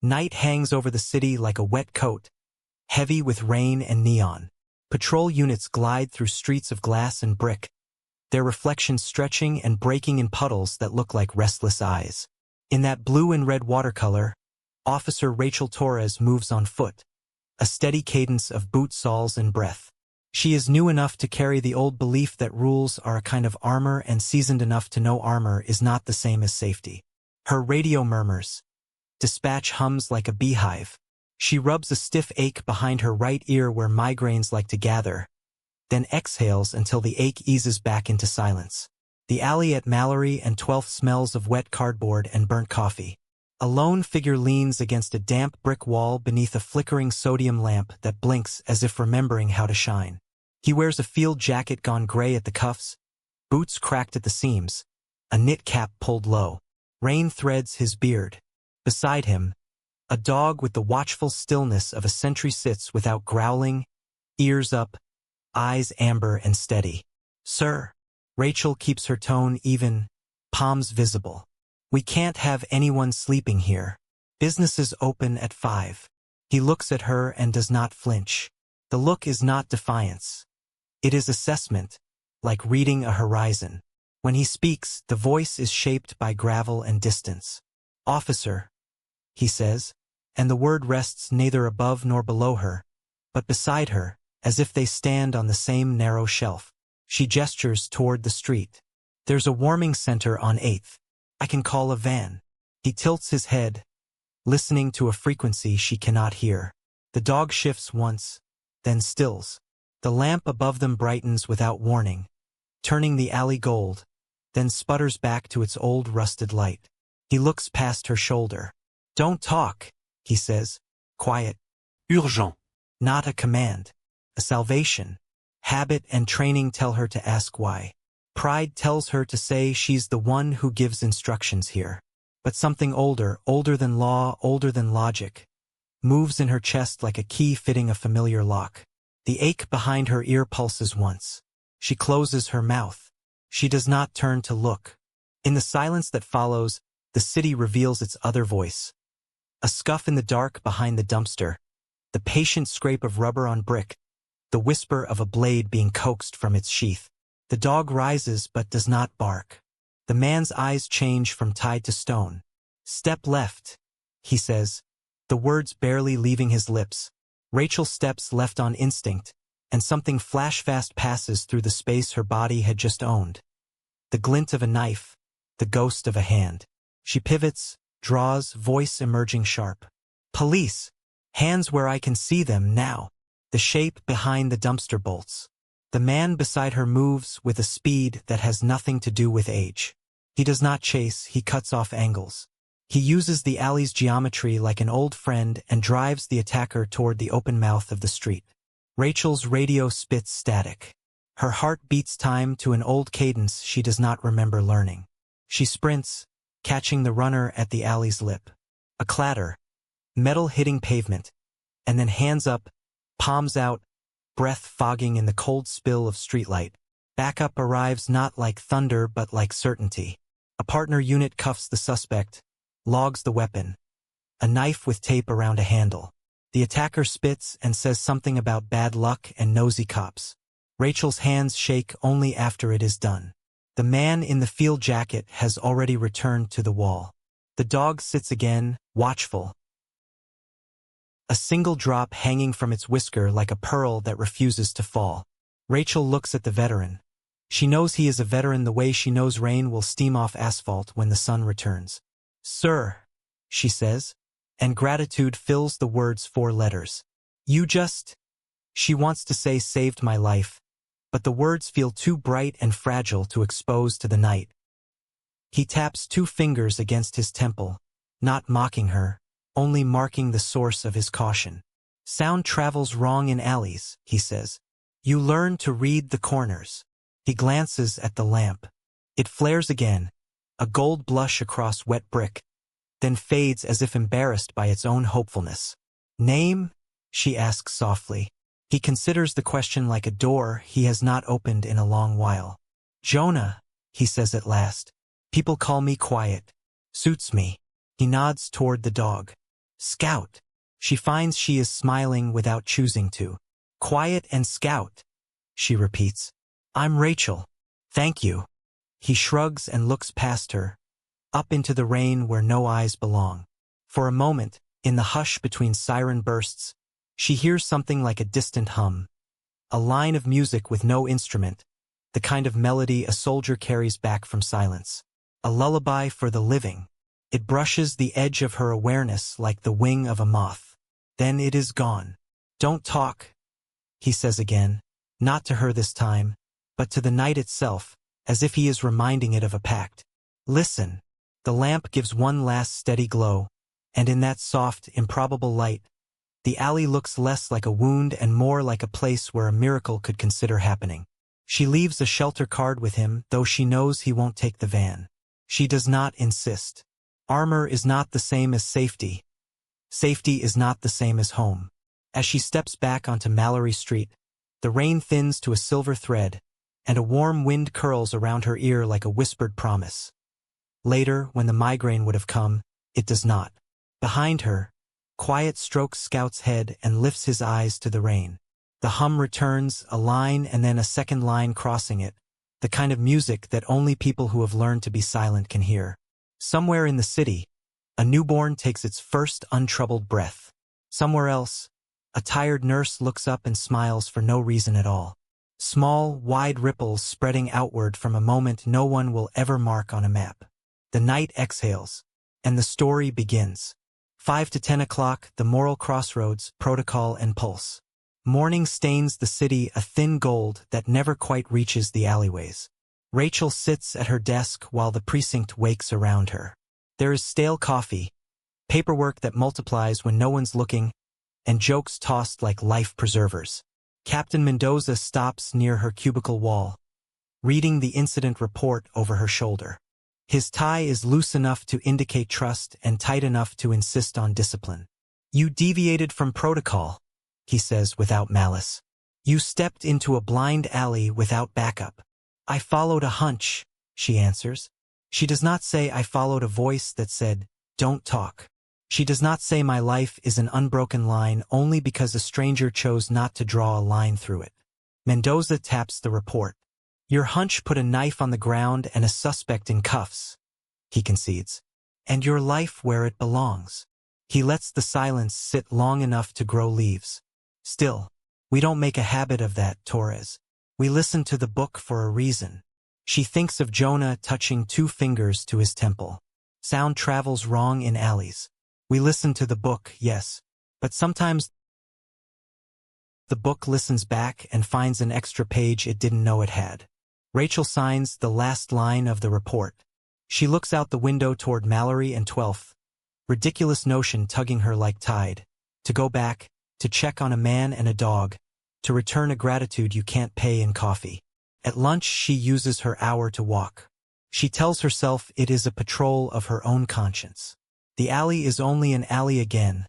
Night hangs over the city like a wet coat, heavy with rain and neon. Patrol units glide through streets of glass and brick, their reflections stretching and breaking in puddles that look like restless eyes. In that blue and red watercolor, Officer Rachel Torres moves on foot, a steady cadence of boot soles and breath. She is new enough to carry the old belief that rules are a kind of armor and seasoned enough to know armor is not the same as safety. Her radio murmurs. Dispatch hums like a beehive. She rubs a stiff ache behind her right ear where migraines like to gather, then exhales until the ache eases back into silence. The alley at Mallory and 12th smells of wet cardboard and burnt coffee. A lone figure leans against a damp brick wall beneath a flickering sodium lamp that blinks as if remembering how to shine. He wears a field jacket gone gray at the cuffs, boots cracked at the seams, a knit cap pulled low. Rain threads his beard. Beside him, a dog with the watchful stillness of a sentry sits without growling, ears up, eyes amber and steady. "Sir." Rachel keeps her tone even, palms visible. "We can't have anyone sleeping here. Businesses open at 5. He looks at her and does not flinch. The look is not defiance. It is assessment, like reading a horizon. When he speaks, the voice is shaped by gravel and distance. "Officer," he says, and the word rests neither above nor below her, but beside her, as if they stand on the same narrow shelf. She gestures toward the street. "There's a warming center on 8th. I can call a van." He tilts his head, listening to a frequency she cannot hear. The dog shifts once, then stills. The lamp above them brightens without warning, turning the alley gold, then sputters back to its old rusted light. He looks past her shoulder. "Don't talk," he says, quiet. Urgent. Not a command, a salvation. Habit and training tell her to ask why. Pride tells her to say she's the one who gives instructions here. But something older, older than law, older than logic, moves in her chest like a key fitting a familiar lock. The ache behind her ear pulses once. She closes her mouth. She does not turn to look. In the silence that follows, the city reveals its other voice. A scuff in the dark behind the dumpster, the patient scrape of rubber on brick, the whisper of a blade being coaxed from its sheath. The dog rises but does not bark. The man's eyes change from tide to stone. "Step left," he says, the words barely leaving his lips. Rachel steps left on instinct, and something flash-fast passes through the space her body had just owned. The glint of a knife, the ghost of a hand. She pivots, draws, voice emerging sharp. "Police! Hands where I can see them now." The shape behind the dumpster bolts. The man beside her moves with a speed that has nothing to do with age. He does not chase, he cuts off angles. He uses the alley's geometry like an old friend and drives the attacker toward the open mouth of the street. Rachel's radio spits static. Her heart beats time to an old cadence she does not remember learning. She sprints, catching the runner at the alley's lip. A clatter, metal hitting pavement, and then hands up, palms out, breath fogging in the cold spill of streetlight. Backup arrives not like thunder but like certainty. A partner unit cuffs the suspect, logs the weapon. A knife with tape around a handle. The attacker spits and says something about bad luck and nosy cops. Rachel's hands shake only after it is done. The man in the field jacket has already returned to the wall. The dog sits again, watchful. A single drop hanging from its whisker like a pearl that refuses to fall. Rachel looks at the veteran. She knows he is a veteran the way she knows rain will steam off asphalt when the sun returns. "Sir," she says, and gratitude fills the words 4 letters. "You just..." She wants to say saved my life, but the words feel too bright and fragile to expose to the night. He taps 2 fingers against his temple, not mocking her, only marking the source of his caution. "Sound travels wrong in alleys," he says. "You learn to read the corners." He glances at the lamp. It flares again, a gold blush across wet brick, then fades as if embarrassed by its own hopefulness. "Name?" she asks softly. He considers the question like a door he has not opened in a long while. "Jonah," he says at last. "People call me quiet. Suits me." He nods toward the dog. Scout. She finds she is smiling without choosing to. Quiet and Scout, she repeats. I'm Rachel. Thank you. He shrugs and looks past her, up into the rain where no eyes belong. For a moment, in the hush between siren bursts, she hears something like a distant hum. A line of music with no instrument, the kind of melody a soldier carries back from silence. A lullaby for the living. It brushes the edge of her awareness like the wing of a moth. Then it is gone. Don't talk, he says again, not to her this time, but to the night itself, as if he is reminding it of a pact. Listen. The lamp gives one last steady glow, and in that soft, improbable light, the alley looks less like a wound and more like a place where a miracle could consider happening. She leaves a shelter card with him, though she knows he won't take the van. She does not insist. Armor is not the same as safety. Safety is not the same as home. As she steps back onto Mallory Street, the rain thins to a silver thread, and a warm wind curls around her ear like a whispered promise. Later, when the migraine would have come, it does not. Behind her, quiet strokes Scout's head and lifts his eyes to the rain. The hum returns, a line and then a second line crossing it, the kind of music that only people who have learned to be silent can hear. Somewhere in the city, a newborn takes its first untroubled breath. Somewhere else, a tired nurse looks up and smiles for no reason at all. Small, wide ripples spreading outward from a moment no one will ever mark on a map. The night exhales, and the story begins. 5 to 10 o'clock, the moral crossroads, protocol and pulse. Morning stains the city a thin gold that never quite reaches the alleyways. Rachel sits at her desk while the precinct wakes around her. There is stale coffee, paperwork that multiplies when no one's looking, and jokes tossed like life preservers. Captain Mendoza stops near her cubicle wall, reading the incident report over her shoulder. His tie is loose enough to indicate trust and tight enough to insist on discipline. You deviated from protocol, he says without malice. You stepped into a blind alley without backup. I followed a hunch, she answers. She does not say I followed a voice that said, don't talk. She does not say my life is an unbroken line only because a stranger chose not to draw a line through it. Mendoza taps the report. Your hunch put a knife on the ground and a suspect in cuffs, he concedes. And your life where it belongs. He lets the silence sit long enough to grow leaves. Still, we don't make a habit of that, Torres. We listen to the book for a reason. She thinks of Jonah touching 2 fingers to his temple. Sound travels wrong in alleys. We listen to the book, yes, but sometimes the book listens back and finds an extra page it didn't know it had. Rachel signs the last line of the report. She looks out the window toward Mallory and 12th. Ridiculous notion tugging her like tide. To go back, to check on a man and a dog, to return a gratitude you can't pay in coffee. At lunch she uses her hour to walk. She tells herself it is a patrol of her own conscience. The alley is only an alley again,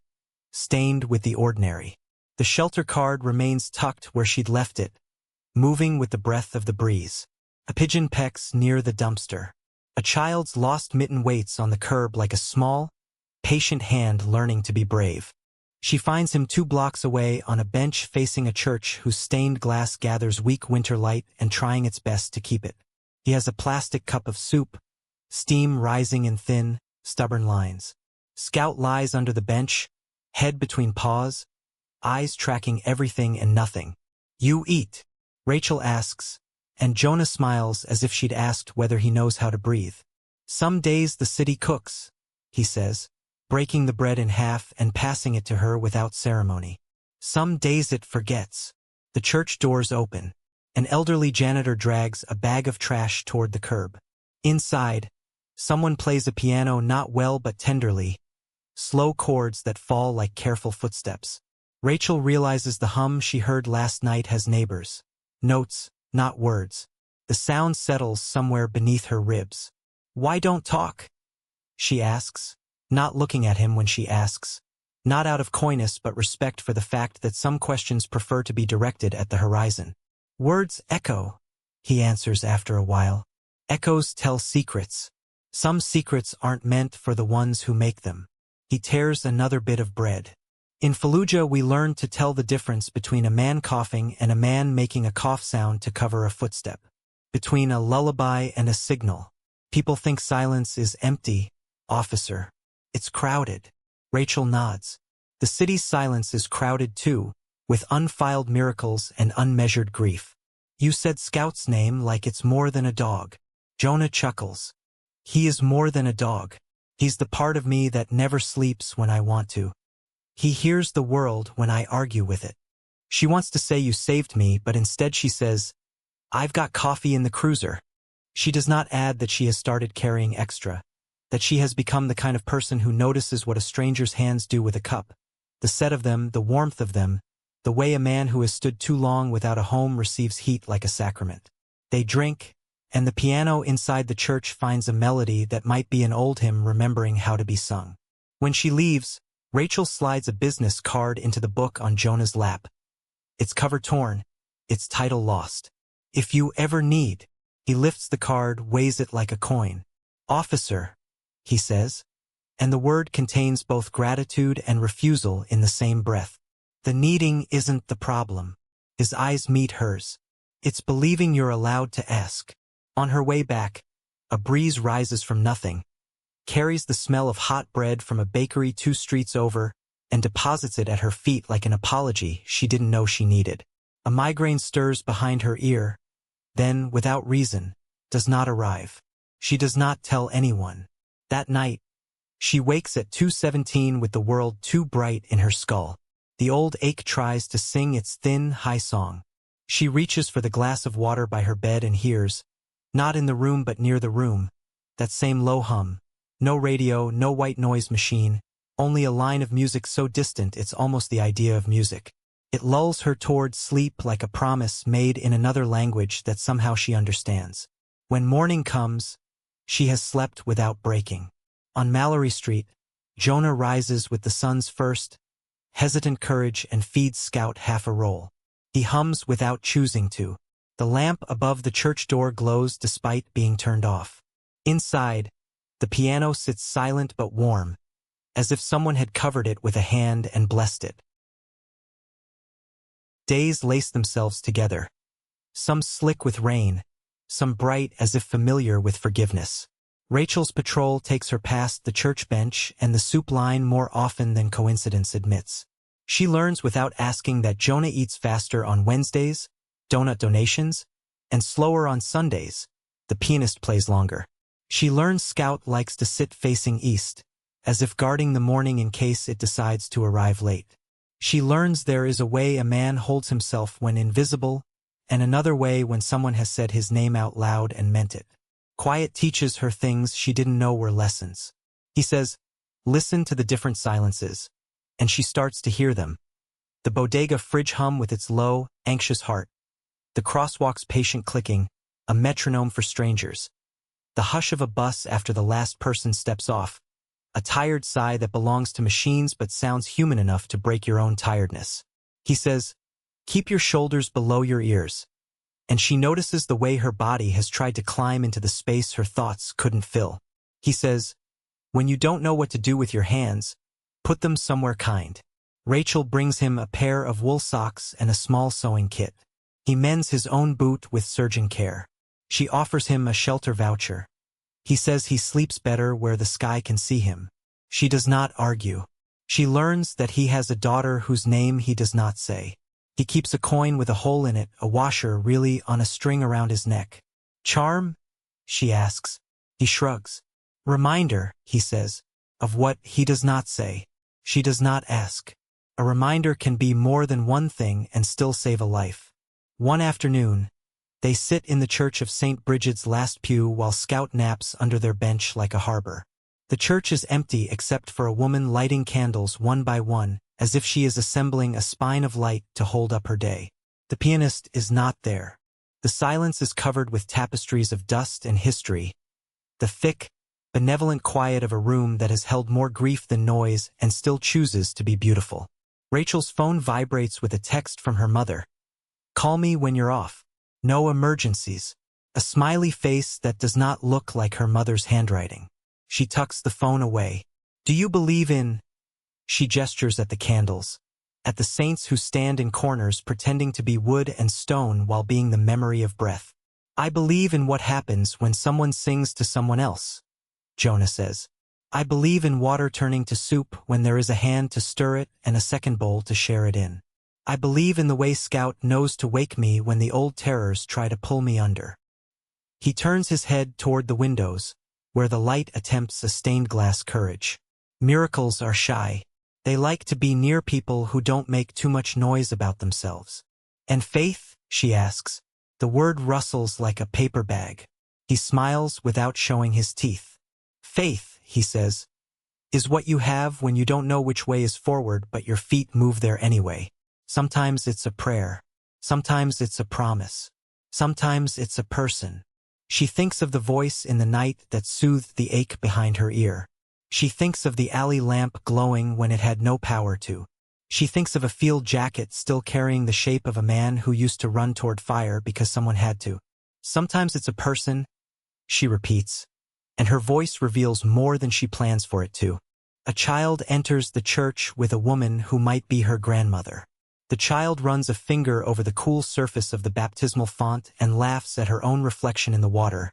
stained with the ordinary. The shelter card remains tucked where she'd left it, moving with the breath of the breeze. A pigeon pecks near the dumpster. A child's lost mitten waits on the curb like a small, patient hand learning to be brave. She finds him 2 blocks away on a bench facing a church whose stained glass gathers weak winter light and trying its best to keep it. He has a plastic cup of soup, steam rising in thin, stubborn lines. Scout lies under the bench, head between paws, eyes tracking everything and nothing. You eat, Rachel asks, and Jonah smiles as if she'd asked whether he knows how to breathe. Some days the city cooks, he says, breaking the bread in half and passing it to her without ceremony. Some days it forgets. The church doors open. An elderly janitor drags a bag of trash toward the curb. Inside, someone plays a piano not well but tenderly, slow chords that fall like careful footsteps. Rachel realizes the hum she heard last night has neighbors. Notes, not words. The sound settles somewhere beneath her ribs. Why don't talk? She asks, not looking at him when she asks. Not out of coyness but respect for the fact that some questions prefer to be directed at the horizon. Words echo, he answers after a while. Echoes tell secrets. Some secrets aren't meant for the ones who make them. He tears another bit of bread. In Fallujah, we learn to tell the difference between a man coughing and a man making a cough sound to cover a footstep. Between a lullaby and a signal. People think silence is empty, officer. It's crowded. Rachel nods. The city's silence is crowded too, with unfiled miracles and unmeasured grief. You said Scout's name like it's more than a dog. Jonah chuckles. He is more than a dog. He's the part of me that never sleeps when I want to. He hears the world when I argue with it. She wants to say you saved me, but instead she says, I've got coffee in the cruiser. She does not add that she has started carrying extra, that she has become the kind of person who notices what a stranger's hands do with a cup, the set of them, the warmth of them, the way a man who has stood too long without a home receives heat like a sacrament. They drink, and the piano inside the church finds a melody that might be an old hymn remembering how to be sung. When she leaves, Rachel slides a business card into the book on Jonah's lap. Its cover torn, its title lost. If you ever need. He lifts the card, weighs it like a coin. Officer, he says. And the word contains both gratitude and refusal in the same breath. The needing isn't the problem. His eyes meet hers. It's believing you're allowed to ask. On her way back, a breeze rises from nothing, carries the smell of hot bread from a bakery 2 streets over, and deposits it at her feet like an apology she didn't know she needed. A migraine stirs behind her ear, then, without reason, does not arrive. She does not tell anyone. That night, she wakes at 2:17 with the world too bright in her skull. The old ache tries to sing its thin, high song. She reaches for the glass of water by her bed and hears, not in the room but near the room, that same low hum. No radio, no white noise machine, only a line of music so distant it's almost the idea of music. It lulls her toward sleep like a promise made in another language that somehow she understands. When morning comes, she has slept without breaking. On Mallory Street, Jonah rises with the sun's first, hesitant courage and feeds Scout half a roll. He hums without choosing to. The lamp above the church door glows despite being turned off. Inside, the piano sits silent but warm, as if someone had covered it with a hand and blessed it. Days lace themselves together, some slick with rain, some bright as if familiar with forgiveness. Rachel's patrol takes her past the church bench and the soup line more often than coincidence admits. She learns without asking that Jonah eats faster on Wednesdays, donut donations, and slower on Sundays. The pianist plays longer. She learns Scout likes to sit facing east, as if guarding the morning in case it decides to arrive late. She learns there is a way a man holds himself when invisible, and another way when someone has said his name out loud and meant it. Quiet teaches her things she didn't know were lessons. He says, listen to the different silences, and she starts to hear them. The bodega fridge hum with its low, anxious heart. The crosswalk's patient clicking, a metronome for strangers. The hush of a bus after the last person steps off. A tired sigh that belongs to machines but sounds human enough to break your own tiredness. He says, keep your shoulders below your ears. And she notices the way her body has tried to climb into the space her thoughts couldn't fill. He says, when you don't know what to do with your hands, put them somewhere kind. Rachel brings him a pair of wool socks and a small sewing kit. He mends his own boot with surgeon care. She offers him a shelter voucher. He says he sleeps better where the sky can see him. She does not argue. She learns that he has a daughter whose name he does not say. He keeps a coin with a hole in it, a washer really on a string around his neck. Charm? She asks. He shrugs. Reminder, he says, of what he does not say. She does not ask. A reminder can be more than one thing and still save a life. One afternoon, they sit in the church of St. Bridget's last pew while Scout naps under their bench like a harbor. The church is empty except for a woman lighting candles one by one, as if she is assembling a spine of light to hold up her day. The pianist is not there. The silence is covered with tapestries of dust and history. The thick, benevolent quiet of a room that has held more grief than noise and still chooses to be beautiful. Rachel's phone vibrates with a text from her mother. Call me when you're off. No emergencies. A smiley face that does not look like her mother's handwriting. She tucks the phone away. Do you believe in? She gestures at the candles, at the saints who stand in corners pretending to be wood and stone while being the memory of breath. I believe in what happens when someone sings to someone else, Jonah says. I believe in water turning to soup when there is a hand to stir it and a second bowl to share it in. I believe in the way Scout knows to wake me when the old terrors try to pull me under. He turns his head toward the windows, where the light attempts a stained glass courage. Miracles are shy. They like to be near people who don't make too much noise about themselves. And faith? She asks. The word rustles like a paper bag. He smiles without showing his teeth. Faith, he says, is what you have when you don't know which way is forward but your feet move there anyway. Sometimes it's a prayer. Sometimes it's a promise. Sometimes it's a person. She thinks of the voice in the night that soothed the ache behind her ear. She thinks of the alley lamp glowing when it had no power to. She thinks of a field jacket still carrying the shape of a man who used to run toward fire because someone had to. Sometimes it's a person, she repeats, and her voice reveals more than she plans for it to. A child enters the church with a woman who might be her grandmother. The child runs a finger over the cool surface of the baptismal font and laughs at her own reflection in the water,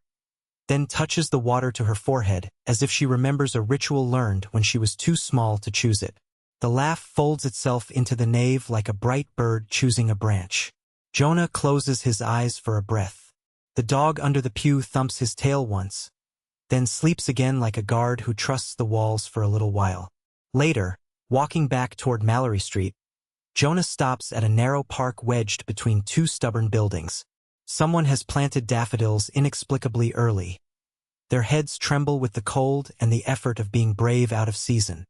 then touches the water to her forehead as if she remembers a ritual learned when she was too small to choose it. The laugh folds itself into the nave like a bright bird choosing a branch. Jonah closes his eyes for a breath. The dog under the pew thumps his tail once, then sleeps again like a guard who trusts the walls for a little while. Later, walking back toward Mallory Street, Jonah stops at a narrow park wedged between two stubborn buildings. Someone has planted daffodils inexplicably early. Their heads tremble with the cold and the effort of being brave out of season.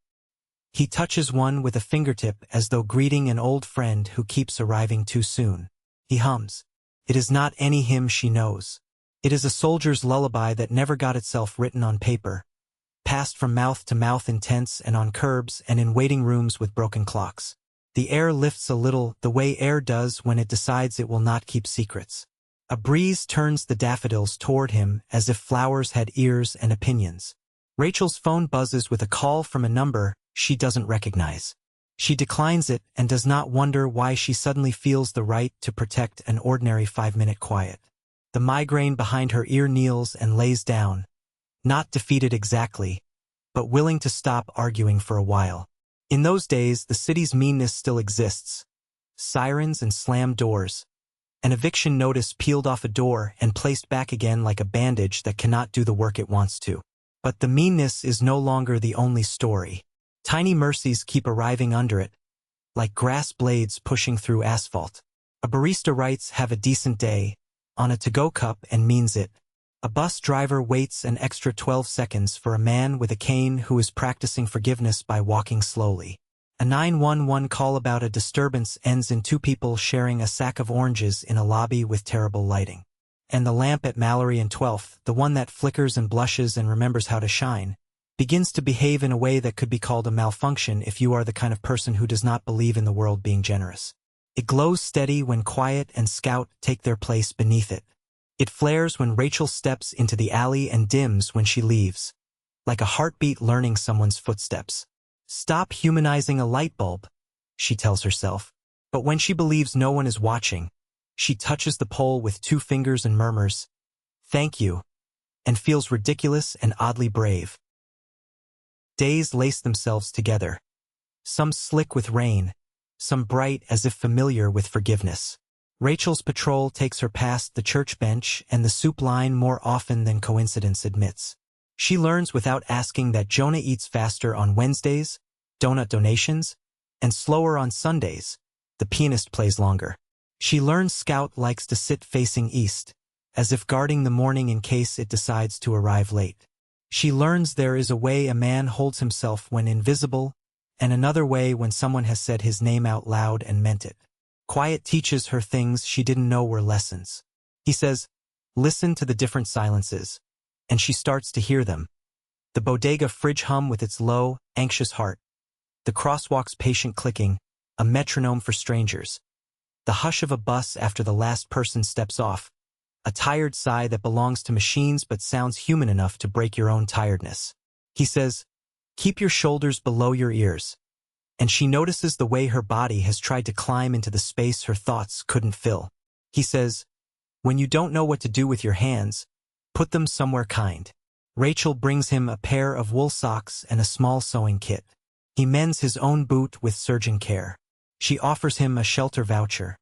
He touches one with a fingertip as though greeting an old friend who keeps arriving too soon. He hums. It is not any hymn she knows. It is a soldier's lullaby that never got itself written on paper, passed from mouth to mouth in tents and on curbs and in waiting rooms with broken clocks. The air lifts a little, the way air does when it decides it will not keep secrets. A breeze turns the daffodils toward him as if flowers had ears and opinions. Rachel's phone buzzes with a call from a number she doesn't recognize. She declines it and does not wonder why she suddenly feels the right to protect an ordinary 5-minute quiet. The migraine behind her ear kneels and lays down, not defeated exactly, but willing to stop arguing for a while. In those days, the city's meanness still exists. Sirens and slammed doors. An eviction notice peeled off a door and placed back again like a bandage that cannot do the work it wants to. But the meanness is no longer the only story. Tiny mercies keep arriving under it, like grass blades pushing through asphalt. A barista writes, "Have a decent day," on a to-go cup and means it. A bus driver waits an extra 12 seconds for a man with a cane who is practicing forgiveness by walking slowly. A 911 call about a disturbance ends in two people sharing a sack of oranges in a lobby with terrible lighting. And the lamp at Mallory and 12th, the one that flickers and blushes and remembers how to shine, begins to behave in a way that could be called a malfunction if you are the kind of person who does not believe in the world being generous. It glows steady when Quiet and Scout take their place beneath it. It flares when Rachel steps into the alley and dims when she leaves, like a heartbeat learning someone's footsteps. Stop humanizing a light bulb, she tells herself. But when she believes no one is watching, she touches the pole with 2 fingers and murmurs, "Thank you," and feels ridiculous and oddly brave. Days lace themselves together, some slick with rain, some bright as if familiar with forgiveness. Rachel's patrol takes her past the church bench and the soup line more often than coincidence admits. She learns without asking that Jonah eats faster on Wednesdays, donut donations, and slower on Sundays. The pianist plays longer. She learns Scout likes to sit facing east, as if guarding the morning in case it decides to arrive late. She learns there is a way a man holds himself when invisible, and another way when someone has said his name out loud and meant it. Quiet teaches her things she didn't know were lessons. He says, "Listen to the different silences," and she starts to hear them. The bodega fridge hum with its low, anxious heart. The crosswalk's patient clicking, a metronome for strangers. The hush of a bus after the last person steps off, a tired sigh that belongs to machines but sounds human enough to break your own tiredness. He says, Keep your shoulders below your ears. And she notices the way her body has tried to climb into the space her thoughts couldn't fill. He says, when you don't know what to do with your hands, put them somewhere kind. Rachel brings him a pair of wool socks and a small sewing kit. He mends his own boot with surgeon care. She offers him a shelter voucher.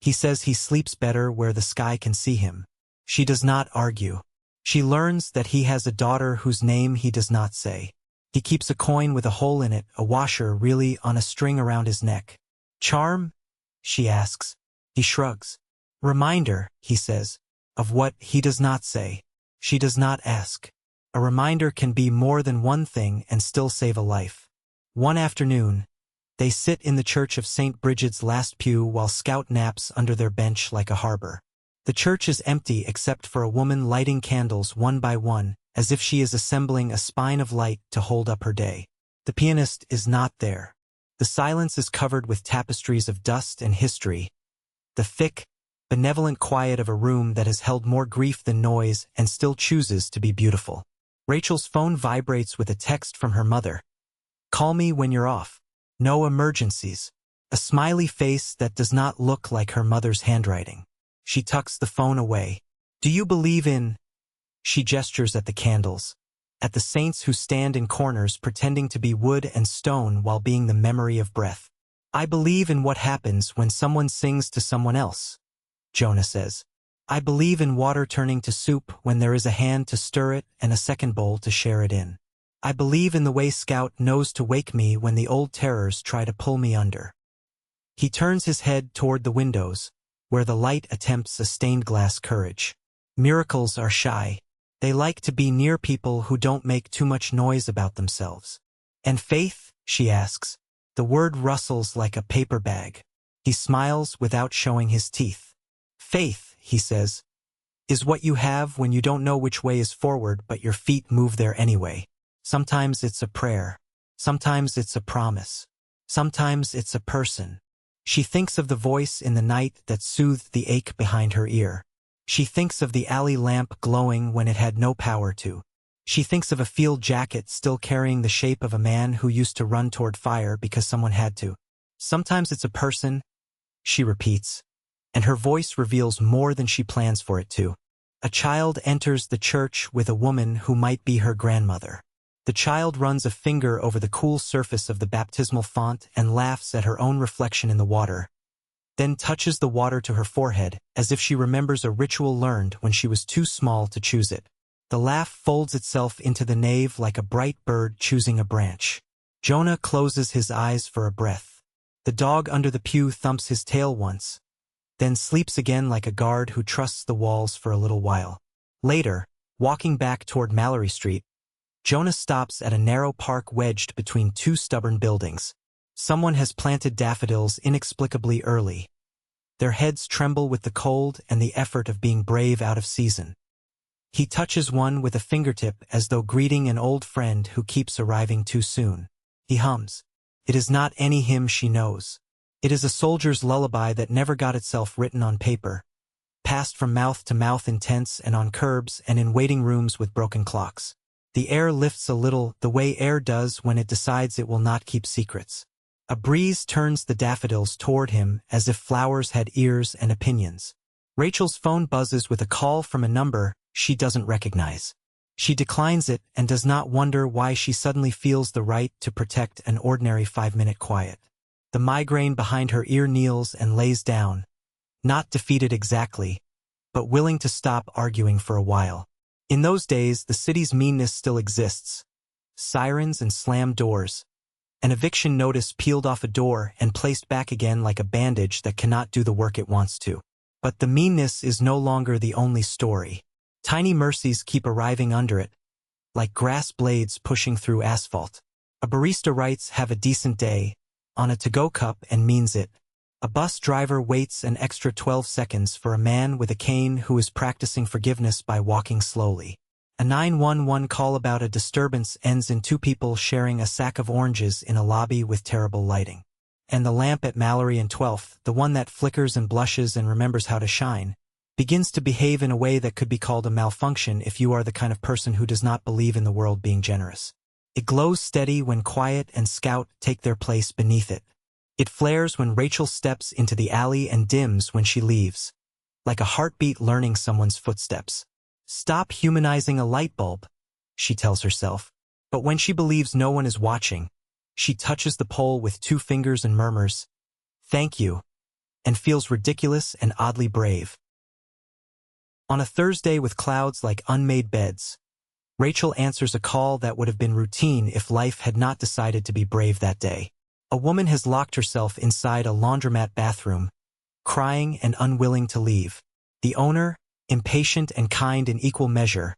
He says he sleeps better where the sky can see him. She does not argue. She learns that he has a daughter whose name he does not say. He keeps a coin with a hole in it, a washer really on a string around his neck. Charm? She asks. He shrugs. Reminder, he says, of what he does not say. She does not ask. A reminder can be more than one thing and still save a life. One afternoon, they sit in the church of St. Bridget's last pew while Scout naps under their bench like a harbor. The church is empty except for a woman lighting candles one by one, as if she is assembling a spine of light to hold up her day. The pianist is not there. The silence is covered with tapestries of dust and history, the thick, benevolent quiet of a room that has held more grief than noise and still chooses to be beautiful. Rachel's phone vibrates with a text from her mother. Call me when you're off. No emergencies. A smiley face that does not look like her mother's handwriting. She tucks the phone away. Do you believe in... She gestures at the candles. At the saints who stand in corners pretending to be wood and stone while being the memory of breath. I believe in what happens when someone sings to someone else, Jonah says. I believe in water turning to soup when there is a hand to stir it and a second bowl to share it in. I believe in the way Scout knows to wake me when the old terrors try to pull me under. He turns his head toward the windows, where the light attempts a stained-glass courage. Miracles are shy. They like to be near people who don't make too much noise about themselves. And faith? She asks. The word rustles like a paper bag. He smiles without showing his teeth. Faith, he says, is what you have when you don't know which way is forward but your feet move there anyway. Sometimes it's a prayer. Sometimes it's a promise. Sometimes it's a person. She thinks of the voice in the night that soothed the ache behind her ear. She thinks of the alley lamp glowing when it had no power to. She thinks of a field jacket still carrying the shape of a man who used to run toward fire because someone had to. Sometimes it's a person, she repeats, and her voice reveals more than she plans for it to. A child enters the church with a woman who might be her grandmother. The child runs a finger over the cool surface of the baptismal font and laughs at her own reflection in the water, then touches the water to her forehead, as if she remembers a ritual learned when she was too small to choose it. The laugh folds itself into the nave like a bright bird choosing a branch. Jonah closes his eyes for a breath. The dog under the pew thumps his tail once, then sleeps again like a guard who trusts the walls for a little while. Later, walking back toward Mallory Street, Jonah stops at a narrow park wedged between two stubborn buildings. Someone has planted daffodils inexplicably early. Their heads tremble with the cold and the effort of being brave out of season. He touches one with a fingertip as though greeting an old friend who keeps arriving too soon. He hums. It is not any hymn she knows. It is a soldier's lullaby that never got itself written on paper, passed from mouth to mouth in tents and on curbs and in waiting rooms with broken clocks. The air lifts a little, the way air does when it decides it will not keep secrets. A breeze turns the daffodils toward him as if flowers had ears and opinions. Rachel's phone buzzes with a call from a number she doesn't recognize. She declines it and does not wonder why she suddenly feels the right to protect an ordinary 5-minute quiet. The migraine behind her ear kneels and lays down, not defeated exactly, but willing to stop arguing for a while. In those days, the city's meanness still exists. Sirens and slammed doors. An eviction notice peeled off a door and placed back again like a bandage that cannot do the work it wants to. But the meanness is no longer the only story. Tiny mercies keep arriving under it, like grass blades pushing through asphalt. A barista writes "have a decent day" on a to-go cup and means it. A bus driver waits an extra 12 seconds for a man with a cane who is practicing forgiveness by walking slowly. A 911 call about a disturbance ends in 2 people sharing a sack of oranges in a lobby with terrible lighting. And the lamp at Mallory and 12th, the one that flickers and blushes and remembers how to shine, begins to behave in a way that could be called a malfunction if you are the kind of person who does not believe in the world being generous. It glows steady when Quiet and Scout take their place beneath it. It flares when Rachel steps into the alley and dims when she leaves, like a heartbeat learning someone's footsteps. Stop humanizing a light bulb, she tells herself. But when she believes no one is watching, she touches the pole with 2 fingers and murmurs, "Thank you," and feels ridiculous and oddly brave. On a Thursday with clouds like unmade beds, Rachel answers a call that would have been routine if life had not decided to be brave that day. A woman has locked herself inside a laundromat bathroom, crying and unwilling to leave. The owner, impatient and kind in equal measure,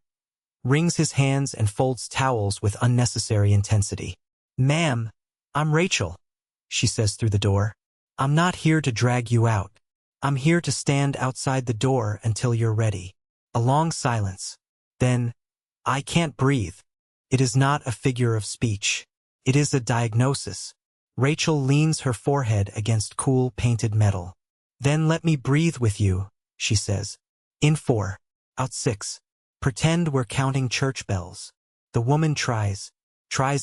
wrings his hands and folds towels with unnecessary intensity. "Ma'am, I'm Rachel," she says through the door. "I'm not here to drag you out. I'm here to stand outside the door until you're ready." A long silence. Then, "I can't breathe." It is not a figure of speech. It is a diagnosis. Rachel leans her forehead against cool painted metal. "Then let me breathe with you," she says. "In 4, out 6. Pretend we're counting church bells." The woman tries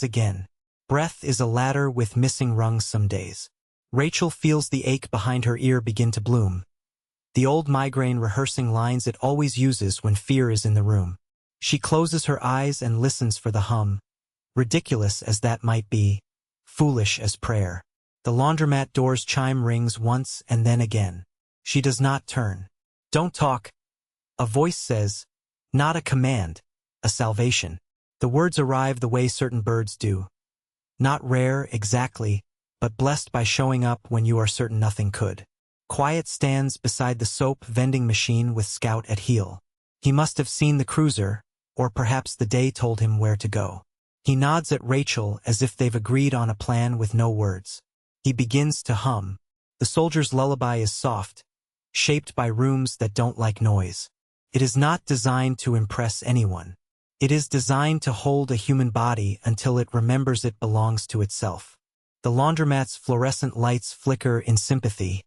again. Breath is a ladder with missing rungs some days. Rachel feels the ache behind her ear begin to bloom. The old migraine rehearsing lines it always uses when fear is in the room. She closes her eyes and listens for the hum. Ridiculous as that might be, foolish as prayer. The laundromat door's chime rings once and then again. She does not turn. "Don't talk," a voice says, not a command, a salvation. The words arrive the way certain birds do. Not rare, exactly, but blessed by showing up when you are certain nothing could. Quiet stands beside the soap vending machine with Scout at heel. He must have seen the cruiser, or perhaps the day told him where to go. He nods at Rachel as if they've agreed on a plan with no words. He begins to hum. The soldier's lullaby is soft, shaped by rooms that don't like noise. It is not designed to impress anyone. It is designed to hold a human body until it remembers it belongs to itself. The laundromat's fluorescent lights flicker in sympathy,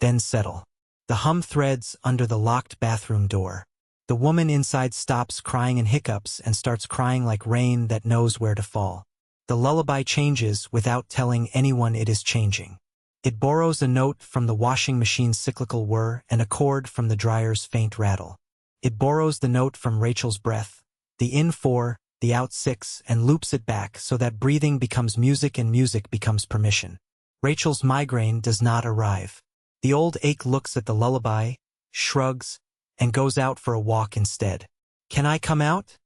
then settle. The hum threads under the locked bathroom door. The woman inside stops crying in hiccups and starts crying like rain that knows where to fall. The lullaby changes without telling anyone it is changing. It borrows a note from the washing machine's cyclical whir and a chord from the dryer's faint rattle. It borrows the note from Rachel's breath, the in 4, the out 6, and loops it back so that breathing becomes music and music becomes permission. Rachel's migraine does not arrive. The old ache looks at the lullaby, shrugs, and goes out for a walk instead. "Can I come out?"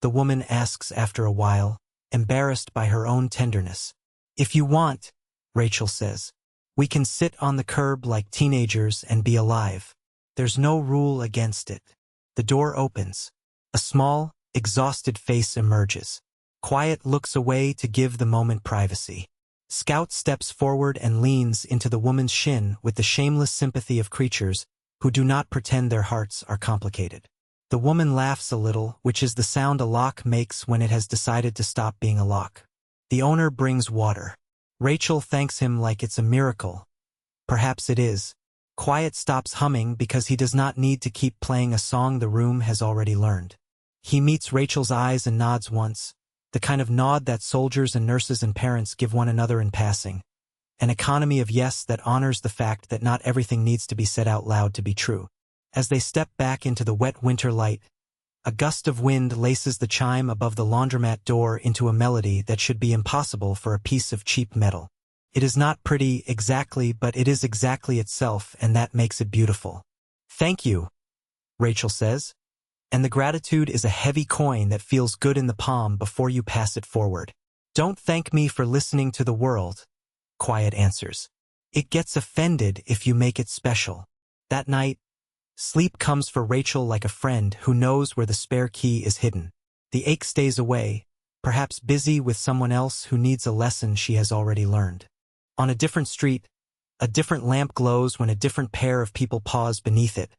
the woman asks after a while, embarrassed by her own tenderness. "If you want," Rachel says. "We can sit on the curb like teenagers and be alive. There's no rule against it." The door opens. A small, exhausted face emerges. Quiet looks away to give the moment privacy. Scout steps forward and leans into the woman's shin with the shameless sympathy of creatures who do not pretend their hearts are complicated. The woman laughs a little, which is the sound a lock makes when it has decided to stop being a lock. The owner brings water. Rachel thanks him like it's a miracle. Perhaps it is. Quiet stops humming because he does not need to keep playing a song the room has already learned. He meets Rachel's eyes and nods once, the kind of nod that soldiers and nurses and parents give one another in passing. An economy of yes that honors the fact that not everything needs to be said out loud to be true. As they step back into the wet winter light, a gust of wind laces the chime above the laundromat door into a melody that should be impossible for a piece of cheap metal. It is not pretty exactly, but it is exactly itself, and that makes it beautiful. "Thank you," Rachel says, and the gratitude is a heavy coin that feels good in the palm before you pass it forward. "Don't thank me for listening to the world," Quiet answers. "It gets offended if you make it special." That night, sleep comes for Rachel like a friend who knows where the spare key is hidden. The ache stays away, perhaps busy with someone else who needs a lesson she has already learned. On a different street, a different lamp glows when a different pair of people pause beneath it.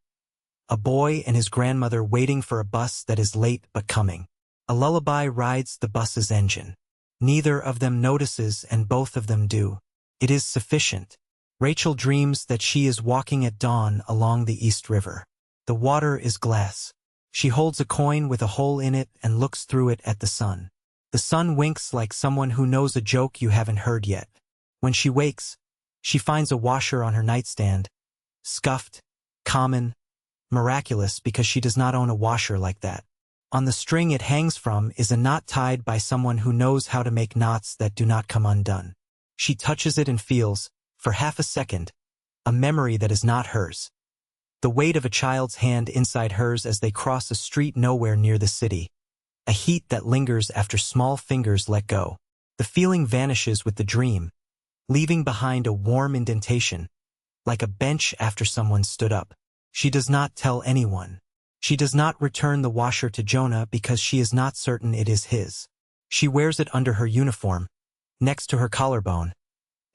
A boy and his grandmother waiting for a bus that is late but coming. A lullaby rides the bus's engine. Neither of them notices and both of them do. It is sufficient. Rachel dreams that she is walking at dawn along the East River. The water is glass. She holds a coin with a hole in it and looks through it at the sun. The sun winks like someone who knows a joke you haven't heard yet. When she wakes, she finds a washer on her nightstand. Scuffed, common, miraculous because she does not own a washer like that. On the string it hangs from is a knot tied by someone who knows how to make knots that do not come undone. She touches it and feels, for half a second, a memory that is not hers. The weight of a child's hand inside hers as they cross a street nowhere near the city. A heat that lingers after small fingers let go. The feeling vanishes with the dream, leaving behind a warm indentation, like a bench after someone stood up. She does not tell anyone. She does not return the washer to Jonah because she is not certain it is his. She wears it under her uniform, next to her collarbone,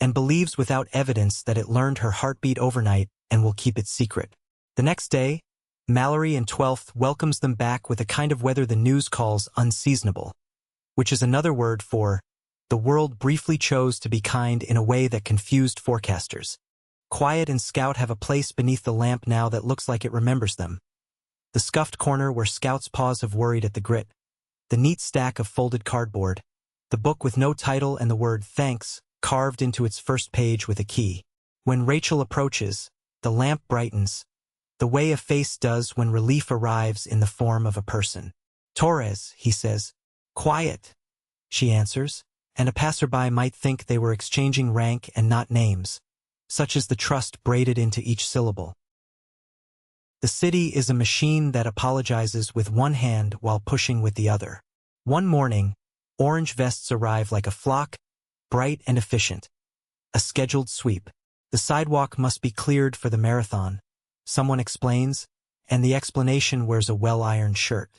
and believes without evidence that it learned her heartbeat overnight and will keep it secret. The next day, Mallory in 12th welcomes them back with a kind of weather the news calls unseasonable, which is another word for the world briefly chose to be kind in a way that confused forecasters. Quiet and Scout have a place beneath the lamp now that looks like it remembers them. The scuffed corner where Scout's paws have worried at the grit, the neat stack of folded cardboard, the book with no title and the word thanks carved into its first page with a key. When Rachel approaches, the lamp brightens, the way a face does when relief arrives in the form of a person. Torres, he says. Quiet, she answers, and a passerby might think they were exchanging rank and not names. Such is the trust braided into each syllable. The city is a machine that apologizes with one hand while pushing with the other. One morning, orange vests arrive like a flock, bright and efficient. A scheduled sweep. The sidewalk must be cleared for the marathon, someone explains, and the explanation wears a well-ironed shirt.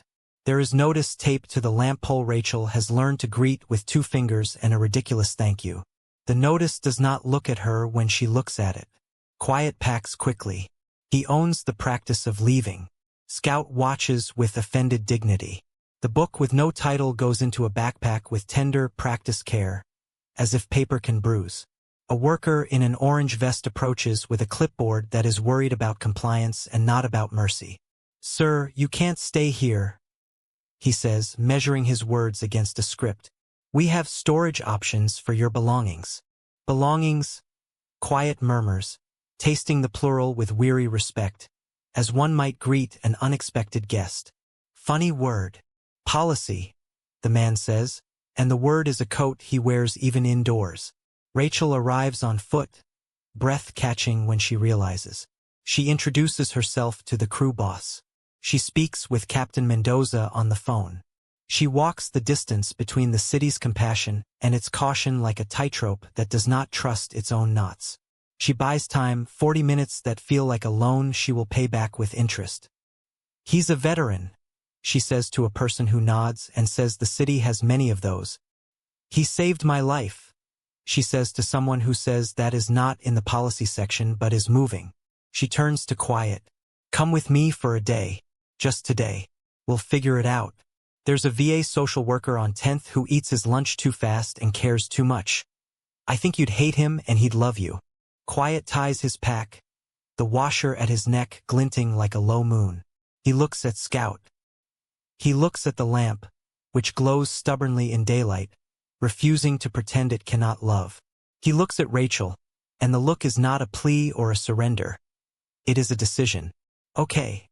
There is notice taped to the lamp pole. Rachel has learned to greet with 2 fingers and a ridiculous thank you. The notice does not look at her when she looks at it. Quiet packs quickly. He owns the practice of leaving. Scout watches with offended dignity. The book with no title goes into a backpack with tender, practiced care, as if paper can bruise. A worker in an orange vest approaches with a clipboard that is worried about compliance and not about mercy. Sir, you can't stay here, he says, measuring his words against a script. We have storage options for your belongings. Belongings? Quiet murmurs, tasting the plural with weary respect, as one might greet an unexpected guest. Funny word. Policy, the man says, and the word is a coat he wears even indoors. Rachel arrives on foot, breath-catching when she realizes. She introduces herself to the crew boss. She speaks with Captain Mendoza on the phone. She walks the distance between the city's compassion and its caution like a tightrope that does not trust its own knots. She buys time, 40 minutes that feel like a loan she will pay back with interest. He's a veteran, she says to a person who nods and says the city has many of those. He saved my life, she says to someone who says that is not in the policy section but is moving. She turns to Quiet. Come with me for a day, just today. We'll figure it out. There's a VA social worker on 10th who eats his lunch too fast and cares too much. I think you'd hate him and he'd love you. Quiet ties his pack, the washer at his neck glinting like a low moon. He looks at Scout. He looks at the lamp, which glows stubbornly in daylight, refusing to pretend it cannot love. He looks at Rachel, and the look is not a plea or a surrender. It is a decision. Okay,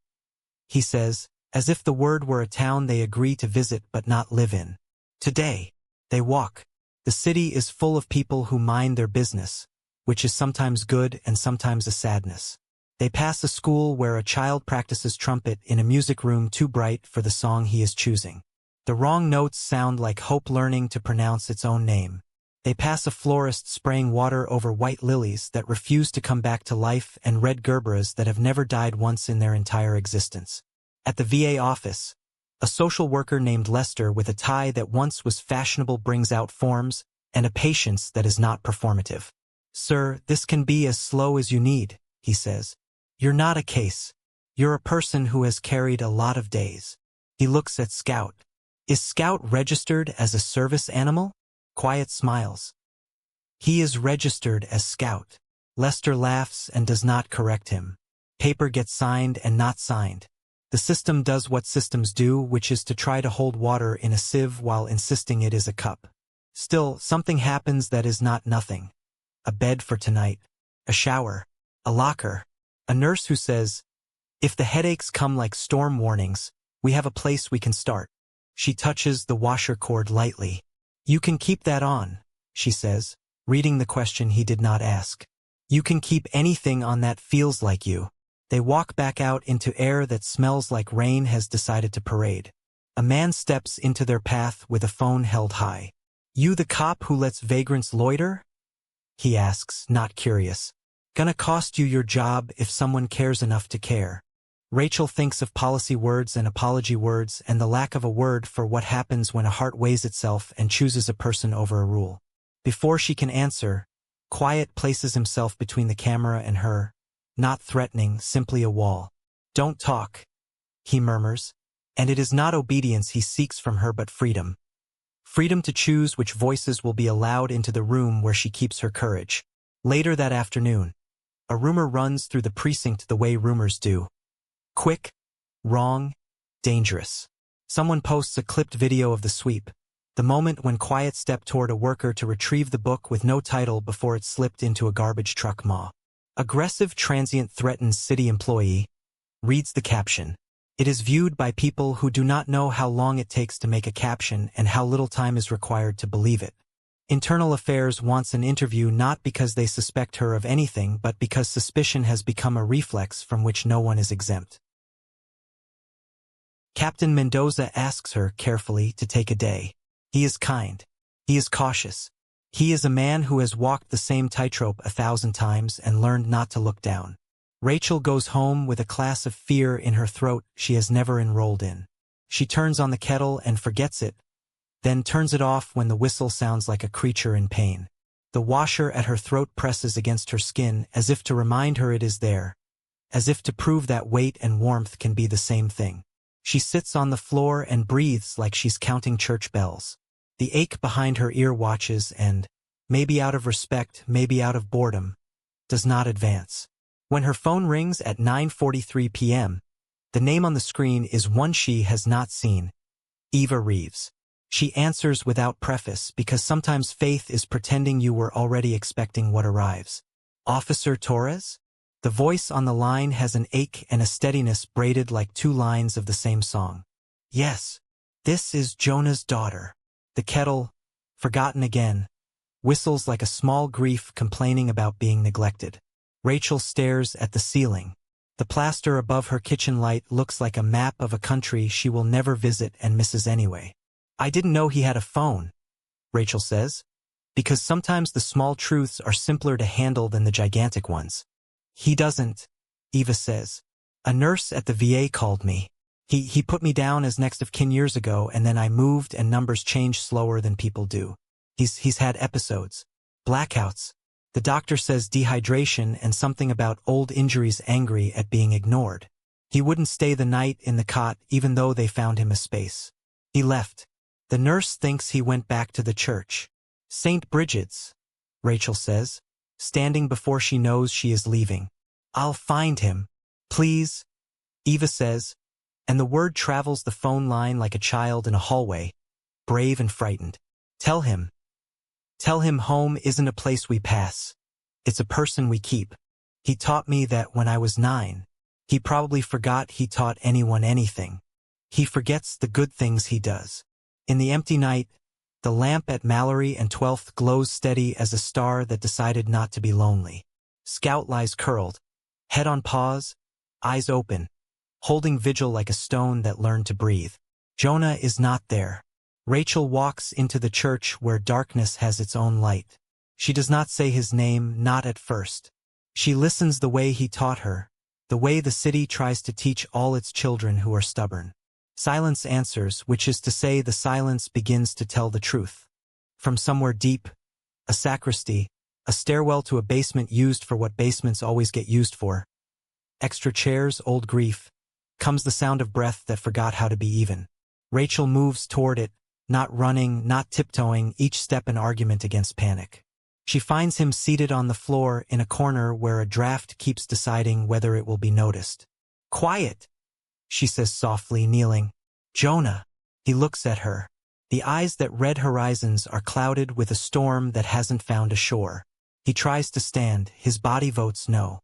he says, as if the word were a town they agree to visit but not live in. Today, they walk. The city is full of people who mind their business, which is sometimes good and sometimes a sadness. They pass a school where a child practices trumpet in a music room too bright for the song he is choosing. The wrong notes sound like hope learning to pronounce its own name. They pass a florist spraying water over white lilies that refuse to come back to life and red gerberas that have never died once in their entire existence. At the VA office, a social worker named Lester with a tie that once was fashionable brings out forms and a patience that is not performative. Sir, this can be as slow as you need, he says. You're not a case. You're a person who has carried a lot of days. He looks at Scout. Is Scout registered as a service animal? Quiet smiles. He is registered as Scout. Lester laughs and does not correct him. Paper gets signed and not signed. The system does what systems do, which is to try to hold water in a sieve while insisting it is a cup. Still, something happens that is not nothing. A bed for tonight. A shower. A locker. A nurse who says, "If the headaches come like storm warnings, we have a place we can start." She touches the washer cord lightly. "You can keep that on," she says, reading the question he did not ask. "You can keep anything on that feels like you." They walk back out into air that smells like rain has decided to parade. A man steps into their path with a phone held high. "You the cop who lets vagrants loiter?" he asks, not curious. "Gonna cost you your job if someone cares enough to care." Rachel thinks of policy words and apology words and the lack of a word for what happens when a heart weighs itself and chooses a person over a rule. Before she can answer, Quiet places himself between the camera and her, not threatening, simply a wall. "Don't talk," he murmurs, and it is not obedience he seeks from her but freedom. Freedom to choose which voices will be allowed into the room where she keeps her courage. Later that afternoon, a rumor runs through the precinct the way rumors do. Quick, wrong, dangerous. Someone posts a clipped video of the sweep, the moment when Quiet stepped toward a worker to retrieve the book with no title before it slipped into a garbage truck maw. "Aggressive transient threatens city employee," reads the caption. It is viewed by people who do not know how long it takes to make a caption and how little time is required to believe it. Internal Affairs wants an interview not because they suspect her of anything but because suspicion has become a reflex from which no one is exempt. Captain Mendoza asks her carefully to take a day. He is kind. He is cautious. He is a man who has walked the same tightrope 1,000 times and learned not to look down. Rachel goes home with a class of fear in her throat she has never enrolled in. She turns on the kettle and forgets it, then turns it off when the whistle sounds like a creature in pain. The washer at her throat presses against her skin as if to remind her it is there, as if to prove that weight and warmth can be the same thing. She sits on the floor and breathes like she's counting church bells. The ache behind her ear watches and, maybe out of respect, maybe out of boredom, does not advance. When her phone rings at 9:43 p.m., the name on the screen is one she has not seen, Eva Reeves. She answers without preface because sometimes faith is pretending you were already expecting what arrives. "Officer Torres?" The voice on the line has an ache and a steadiness braided like two lines of the same song. "Yes, this is Jonah's daughter." The kettle, forgotten again, whistles like a small grief complaining about being neglected. Rachel stares at the ceiling. The plaster above her kitchen light looks like a map of a country she will never visit and misses anyway. "I didn't know he had a phone," Rachel says, because sometimes the small truths are simpler to handle than the gigantic ones. "He doesn't," Eva says. "A nurse at the VA called me. He put me down as next of kin years ago, and then I moved and numbers change slower than people do. He's had episodes. Blackouts. The doctor says dehydration and something about old injuries, angry at being ignored. He wouldn't stay the night in the cot even though they found him a space. He left. The nurse thinks he went back to the church. St. Bridget's," Rachel says, standing before she knows she is leaving. "I'll find him. Please," Eva says, and the word travels the phone line like a child in a hallway, brave and frightened. Tell him home isn't a place we pass. It's a person we keep. He taught me that when I was 9. He probably forgot he taught anyone anything. He forgets the good things he does. In the empty night, the lamp at Mallory and 12th glows steady as a star that decided not to be lonely. Scout lies curled, head on paws, eyes open, holding vigil like a stone that learned to breathe. Jonah is not there. Rachel walks into the church where darkness has its own light. She does not say his name, not at first. She listens the way he taught her, the way the city tries to teach all its children who are stubborn. Silence answers, which is to say the silence begins to tell the truth. From somewhere deep, a sacristy, a stairwell to a basement used for what basements always get used for, extra chairs, old grief, comes the sound of breath that forgot how to be even. Rachel moves toward it, not running, not tiptoeing, each step an argument against panic. She finds him seated on the floor in a corner where a draft keeps deciding whether it will be noticed. "Quiet," she says softly, kneeling. Jonah. He looks at her. The eyes that read horizons are clouded with a storm that hasn't found a shore. He tries to stand, his body votes no.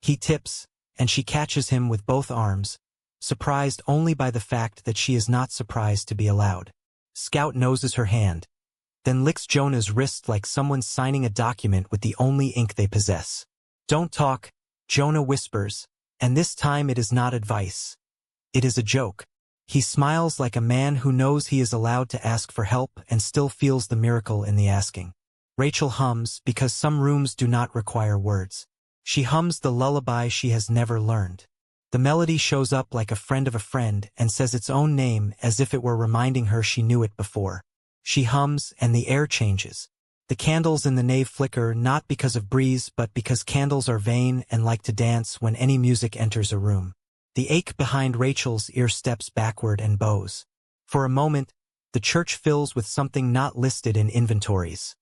He tips, and she catches him with both arms, surprised only by the fact that she is not surprised to be allowed. Scout noses her hand, then licks Jonah's wrist like someone signing a document with the only ink they possess. Don't talk, Jonah whispers, and this time it is not advice. It is a joke. He smiles like a man who knows he is allowed to ask for help and still feels the miracle in the asking. Rachel hums because some rooms do not require words. She hums the lullaby she has never learned. The melody shows up like a friend of a friend and says its own name as if it were reminding her she knew it before. She hums and the air changes. The candles in the nave flicker not because of breeze but because candles are vain and like to dance when any music enters a room. The ache behind Rachel's ear steps backward and bows. For a moment, the church fills with something not listed in inventories.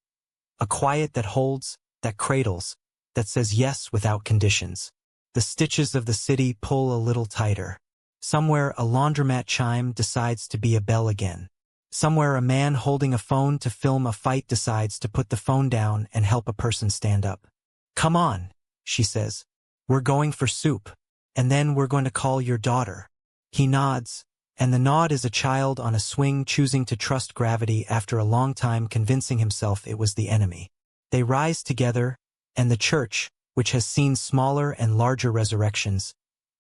A quiet that holds, that cradles, that says yes without conditions. The stitches of the city pull a little tighter. Somewhere a laundromat chime decides to be a bell again. Somewhere a man holding a phone to film a fight decides to put the phone down and help a person stand up. Come on, she says. We're going for soup. And then we're going to call your daughter. He nods, and the nod is a child on a swing choosing to trust gravity after a long time convincing himself it was the enemy. They rise together, and the church, which has seen smaller and larger resurrections,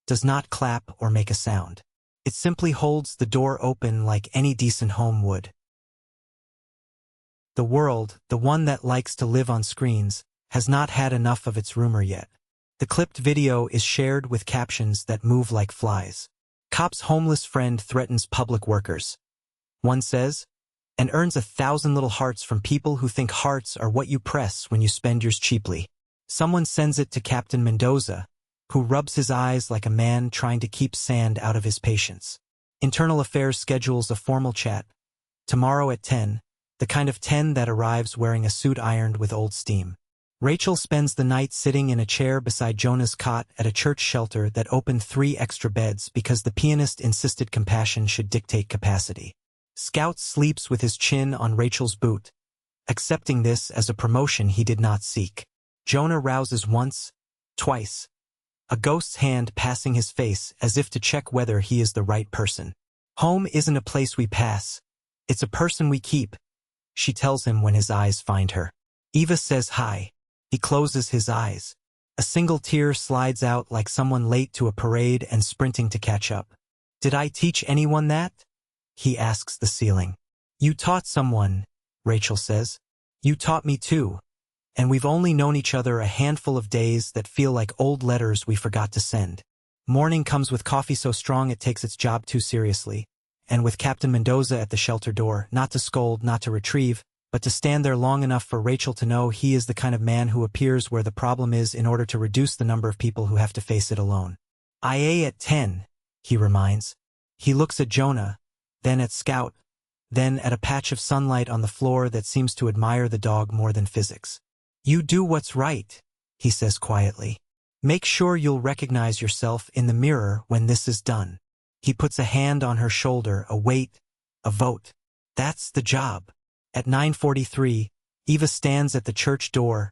does not clap or make a sound. It simply holds the door open like any decent home would. The world, the one that likes to live on screens, has not had enough of its rumor yet. The clipped video is shared with captions that move like flies. Cop's homeless friend threatens public workers. One says, and earns 1,000 little hearts from people who think hearts are what you press when you spend yours cheaply. Someone sends it to Captain Mendoza, who rubs his eyes like a man trying to keep sand out of his patience. Internal Affairs schedules a formal chat. Tomorrow at 10, the kind of 10 that arrives wearing a suit ironed with old steam. Rachel spends the night sitting in a chair beside Jonah's cot at a church shelter that opened 3 extra beds because the pianist insisted compassion should dictate capacity. Scout sleeps with his chin on Rachel's boot, accepting this as a promotion he did not seek. Jonah rouses once, twice, a ghost's hand passing his face as if to check whether he is the right person. Home isn't a place we pass, it's a person we keep, she tells him when his eyes find her. Eva says hi. He closes his eyes. A single tear slides out like someone late to a parade and sprinting to catch up. Did I teach anyone that? He asks the ceiling. You taught someone, Rachel says. You taught me too. And we've only known each other a handful of days that feel like old letters we forgot to send. Morning comes with coffee so strong it takes its job too seriously, and with Captain Mendoza at the shelter door, not to scold, not to retrieve, but to stand there long enough for Rachel to know he is the kind of man who appears where the problem is in order to reduce the number of people who have to face it alone. IA at 10, he reminds. He looks at Jonah, then at Scout, then at a patch of sunlight on the floor that seems to admire the dog more than physics. You do what's right, he says quietly. Make sure you'll recognize yourself in the mirror when this is done. He puts a hand on her shoulder, a weight, a vote. That's the job. At 9:43, Eva stands at the church door,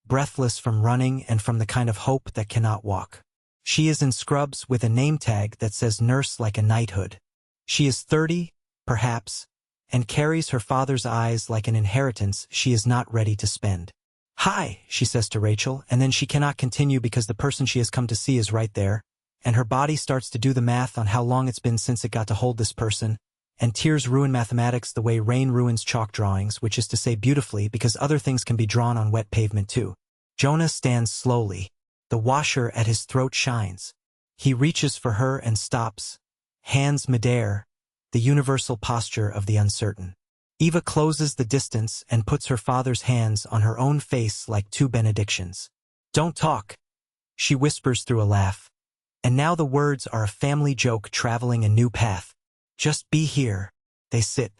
breathless from running and from the kind of hope that cannot walk. She is in scrubs with a name tag that says nurse like a knighthood. She is 30, perhaps, and carries her father's eyes like an inheritance she is not ready to spend. Hi, she says to Rachel, and then she cannot continue because the person she has come to see is right there, and her body starts to do the math on how long it's been since it got to hold this person, and tears ruin mathematics the way rain ruins chalk drawings, which is to say beautifully because other things can be drawn on wet pavement too. Jonah stands slowly. The washer at his throat shines. He reaches for her and stops, hands midair, the universal posture of the uncertain. Eva closes the distance and puts her father's hands on her own face like 2 benedictions. Don't talk, she whispers through a laugh. And now the words are a family joke traveling a new path. Just be here. They sit.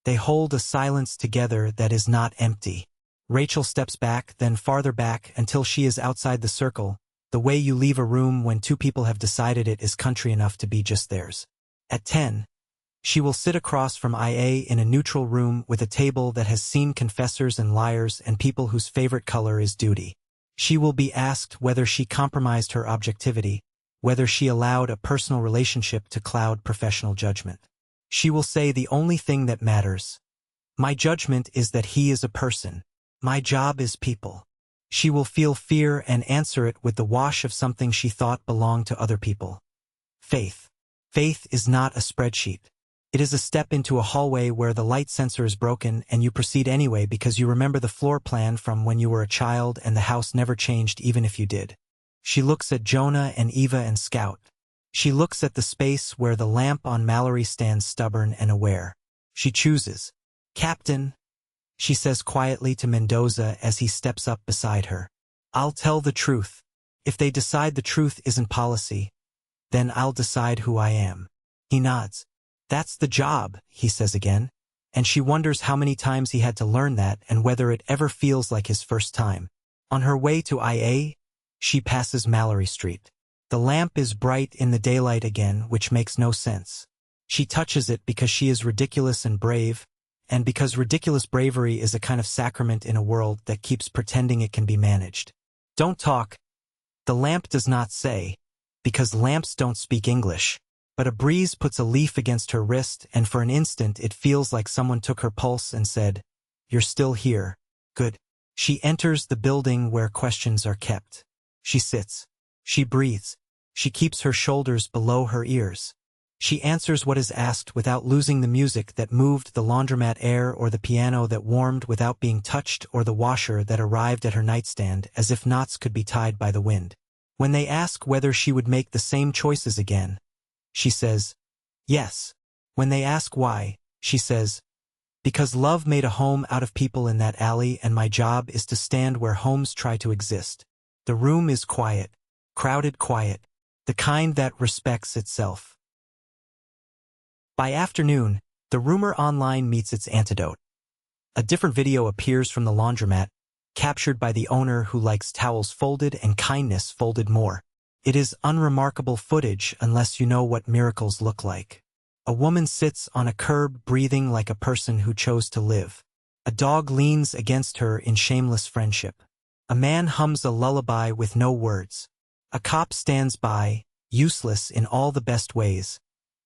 They hold a silence together that is not empty. Rachel steps back, then farther back until she is outside the circle, The way you leave a room when two people have decided it is country enough to be just theirs. At 10, she will sit across from IA in a neutral room with a table that has seen confessors and liars and people whose favorite color is duty. She will be asked whether she compromised her objectivity, whether she allowed a personal relationship to cloud professional judgment. She will say the only thing that matters. My judgment is that he is a person. My job is people. She will feel fear and answer it with the wash of something she thought belonged to other people. Faith. Faith is not a spreadsheet. It is a step into a hallway where the light sensor is broken and you proceed anyway because you remember the floor plan from when you were a child and the house never changed even if you did. She looks at Jonah and Eva and Scout. She looks at the space where the lamp on Mallory stands stubborn and aware. She chooses. Captain, she says quietly to Mendoza as he steps up beside her. I'll tell the truth. If they decide the truth isn't policy, then I'll decide who I am. He nods. That's the job, he says again, and she wonders how many times he had to learn that and whether it ever feels like his first time. On her way to IA, she passes Mallory Street. The lamp is bright in the daylight again, which makes no sense. She touches it because she is ridiculous and brave, and because ridiculous bravery is a kind of sacrament in a world that keeps pretending it can be managed. Don't talk. The lamp does not say, because lamps don't speak English. But a breeze puts a leaf against her wrist, and for an instant it feels like someone took her pulse and said, "You're still here. Good." She enters the building where questions are kept. She sits. She breathes. She keeps her shoulders below her ears. She answers what is asked without losing the music that moved the laundromat air or the piano that warmed without being touched or the washer that arrived at her nightstand as if knots could be tied by the wind. When they ask whether she would make the same choices again, she says, yes. When they ask why, she says, because love made a home out of people in that alley and my job is to stand where homes try to exist. The room is quiet, crowded quiet, the kind that respects itself. By afternoon, the rumor online meets its antidote. A different video appears from the laundromat, captured by the owner who likes towels folded and kindness folded more. It is unremarkable footage unless you know what miracles look like. A woman sits on a curb breathing like a person who chose to live. A dog leans against her in shameless friendship. A man hums a lullaby with no words. A cop stands by, useless in all the best ways,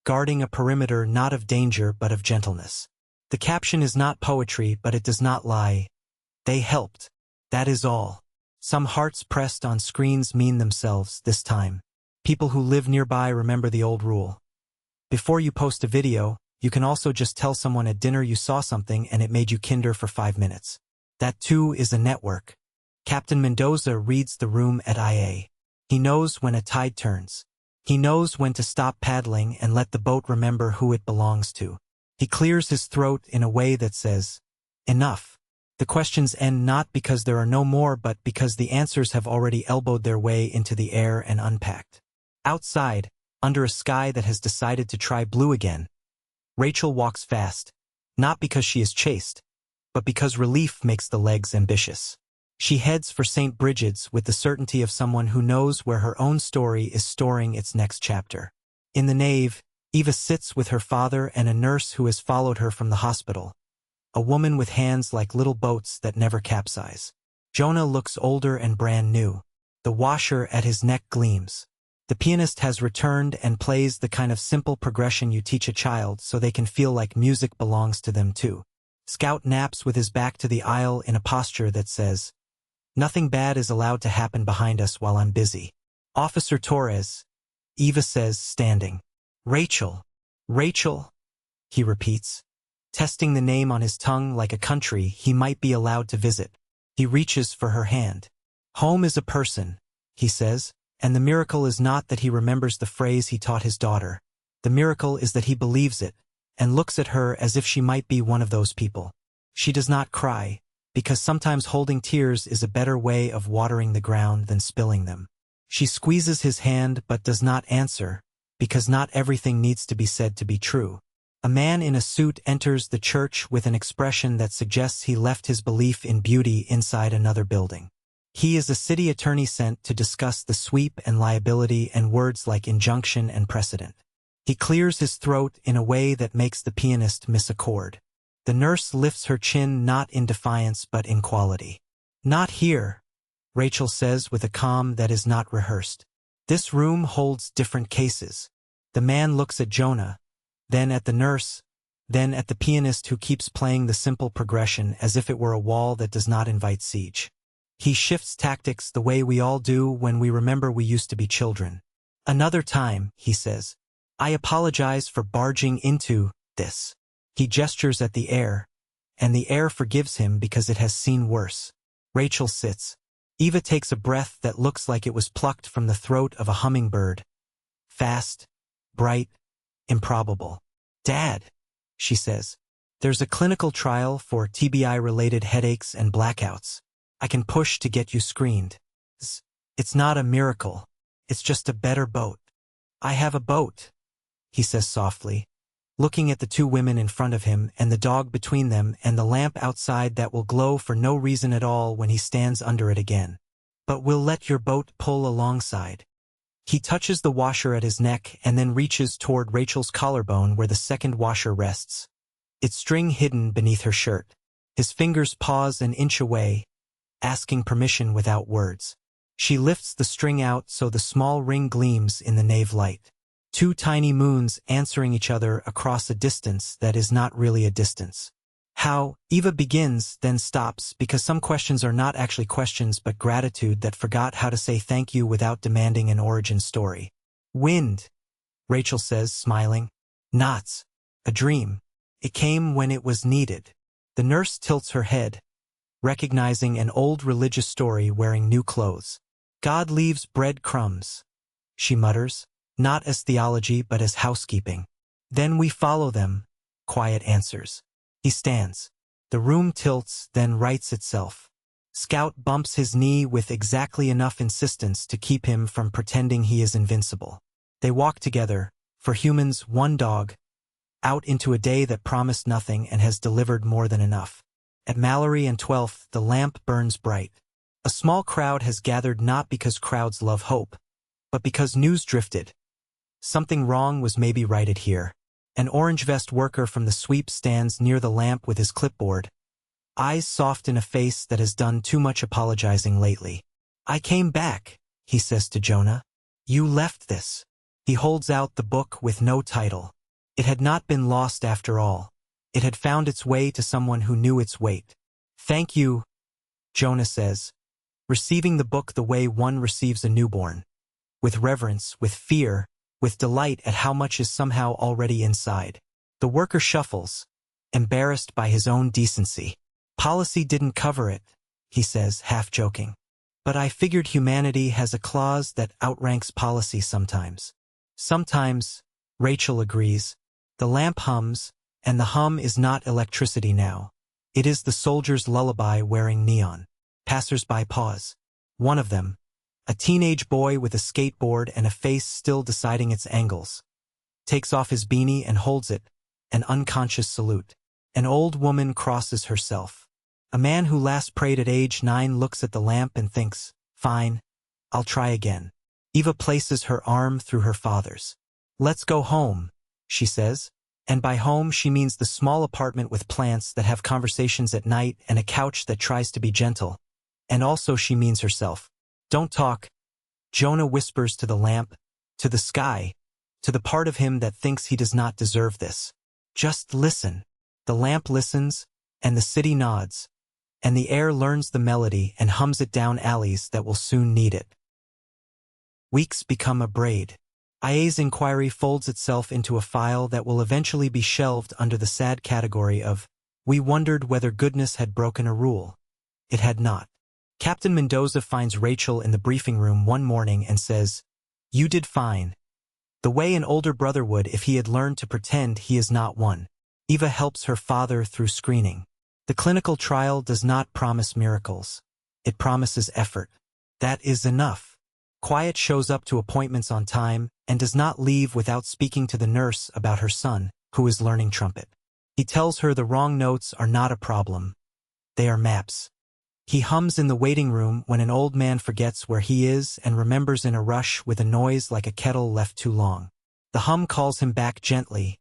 guarding a perimeter not of danger but of gentleness. The caption is not poetry, but it does not lie. They helped. That is all. Some hearts pressed on screens mean themselves this time. People who live nearby remember the old rule. Before you post a video, you can also just tell someone at dinner you saw something and it made you kinder for 5 minutes. That too is a network. Captain Mendoza reads the room at IA. He knows when a tide turns. He knows when to stop paddling and let the boat remember who it belongs to. He clears his throat in a way that says, enough. The questions end not because there are no more but because the answers have already elbowed their way into the air and unpacked. Outside, under a sky that has decided to try blue again, Rachel walks fast, not because she is chased, but because relief makes the legs ambitious. She heads for St. Bridget's with the certainty of someone who knows where her own story is storing its next chapter. In the nave, Eva sits with her father and a nurse who has followed her from the hospital. A woman with hands like little boats that never capsize. Jonah looks older and brand new. The washer at his neck gleams. The pianist has returned and plays the kind of simple progression you teach a child so they can feel like music belongs to them too. Scout naps with his back to the aisle in a posture that says, nothing bad is allowed to happen behind us while I'm busy. Officer Torres, Eva says, standing. Rachel, Rachel, he repeats, testing the name on his tongue like a country he might be allowed to visit. He reaches for her hand. Home is a person, he says, and the miracle is not that he remembers the phrase he taught his daughter. The miracle is that he believes it, and looks at her as if she might be one of those people. She does not cry, because sometimes holding tears is a better way of watering the ground than spilling them. She squeezes his hand but does not answer, because not everything needs to be said to be true. A man in a suit enters the church with an expression that suggests he left his belief in beauty inside another building. He is a city attorney sent to discuss the sweep and liability and words like injunction and precedent. He clears his throat in a way that makes the pianist miss a chord. The nurse lifts her chin not in defiance but in quality. "Not here," Rachel says with a calm that is not rehearsed. "This room holds different cases." The man looks at Jonah, then at the nurse, then at the pianist who keeps playing the simple progression as if it were a wall that does not invite siege. He shifts tactics the way we all do when we remember we used to be children. "Another time," he says. "I apologize for barging into this." He gestures at the air, and the air forgives him because it has seen worse. Rachel sits. Eva takes a breath that looks like it was plucked from the throat of a hummingbird. Fast, bright, improbable. "Dad," she says, "there's a clinical trial for TBI-related headaches and blackouts. I can push to get you screened. It's not a miracle. It's just a better boat." "I have a boat," he says softly, looking at the two women in front of him and the dog between them and the lamp outside that will glow for no reason at all when he stands under it again. "But we'll let your boat pull alongside." He touches the washer at his neck and then reaches toward Rachel's collarbone where the second washer rests, its string hidden beneath her shirt. His fingers pause an inch away, asking permission without words. She lifts the string out so the small ring gleams in the nave light. Two tiny moons answering each other across a distance that is not really a distance. "How?" Eva begins, then stops, because some questions are not actually questions but gratitude that forgot how to say thank you without demanding an origin story. "Wind," Rachel says, smiling. "Knots. A dream. It came when it was needed." The nurse tilts her head, recognizing an old religious story wearing new clothes. "God leaves bread crumbs," she mutters, not as theology but as housekeeping. "Then we follow them," quiet answers. He stands. The room tilts, then rights itself. Scout bumps his knee with exactly enough insistence to keep him from pretending he is invincible. They walk together, for humans one dog, out into a day that promised nothing and has delivered more than enough. At Mallory and 12th, the lamp burns bright. A small crowd has gathered not because crowds love hope, but because news drifted. Something wrong was maybe righted here. An orange vest worker from the sweep stands near the lamp with his clipboard, eyes soft in a face that has done too much apologizing lately. "I came back," he says to Jonah. "You left this." He holds out the book with no title. It had not been lost after all. It had found its way to someone who knew its weight. "Thank you," Jonah says, receiving the book the way one receives a newborn. With reverence, with fear, with delight at how much is somehow already inside. The worker shuffles, embarrassed by his own decency. "Policy didn't cover it," he says, half joking. "But I figured humanity has a clause that outranks policy sometimes." "Sometimes," Rachel agrees. The lamp hums, and the hum is not electricity now. It is the soldier's lullaby wearing neon. Passers-by pause. One of them, a teenage boy with a skateboard and a face still deciding its angles, takes off his beanie and holds it, an unconscious salute. An old woman crosses herself. A man who last prayed at age 9 looks at the lamp and thinks, "Fine, I'll try again." Eva places her arm through her father's. "Let's go home," she says, and by home she means the small apartment with plants that have conversations at night and a couch that tries to be gentle. And also she means herself. "Don't talk," Jonah whispers to the lamp, to the sky, to the part of him that thinks he does not deserve this. "Just listen." The lamp listens, and the city nods, and the air learns the melody and hums it down alleys that will soon need it. Weeks become a braid. IA's inquiry folds itself into a file that will eventually be shelved under the sad category of, "We wondered whether goodness had broken a rule." It had not. Captain Mendoza finds Rachel in the briefing room one morning and says, "You did fine." The way an older brother would if he had learned to pretend he is not one. Eva helps her father through screening. The clinical trial does not promise miracles. It promises effort. That is enough. Quiet shows up to appointments on time and does not leave without speaking to the nurse about her son, who is learning trumpet. He tells her the wrong notes are not a problem. They are maps. He hums in the waiting room when an old man forgets where he is and remembers in a rush with a noise like a kettle left too long. The hum calls him back gently,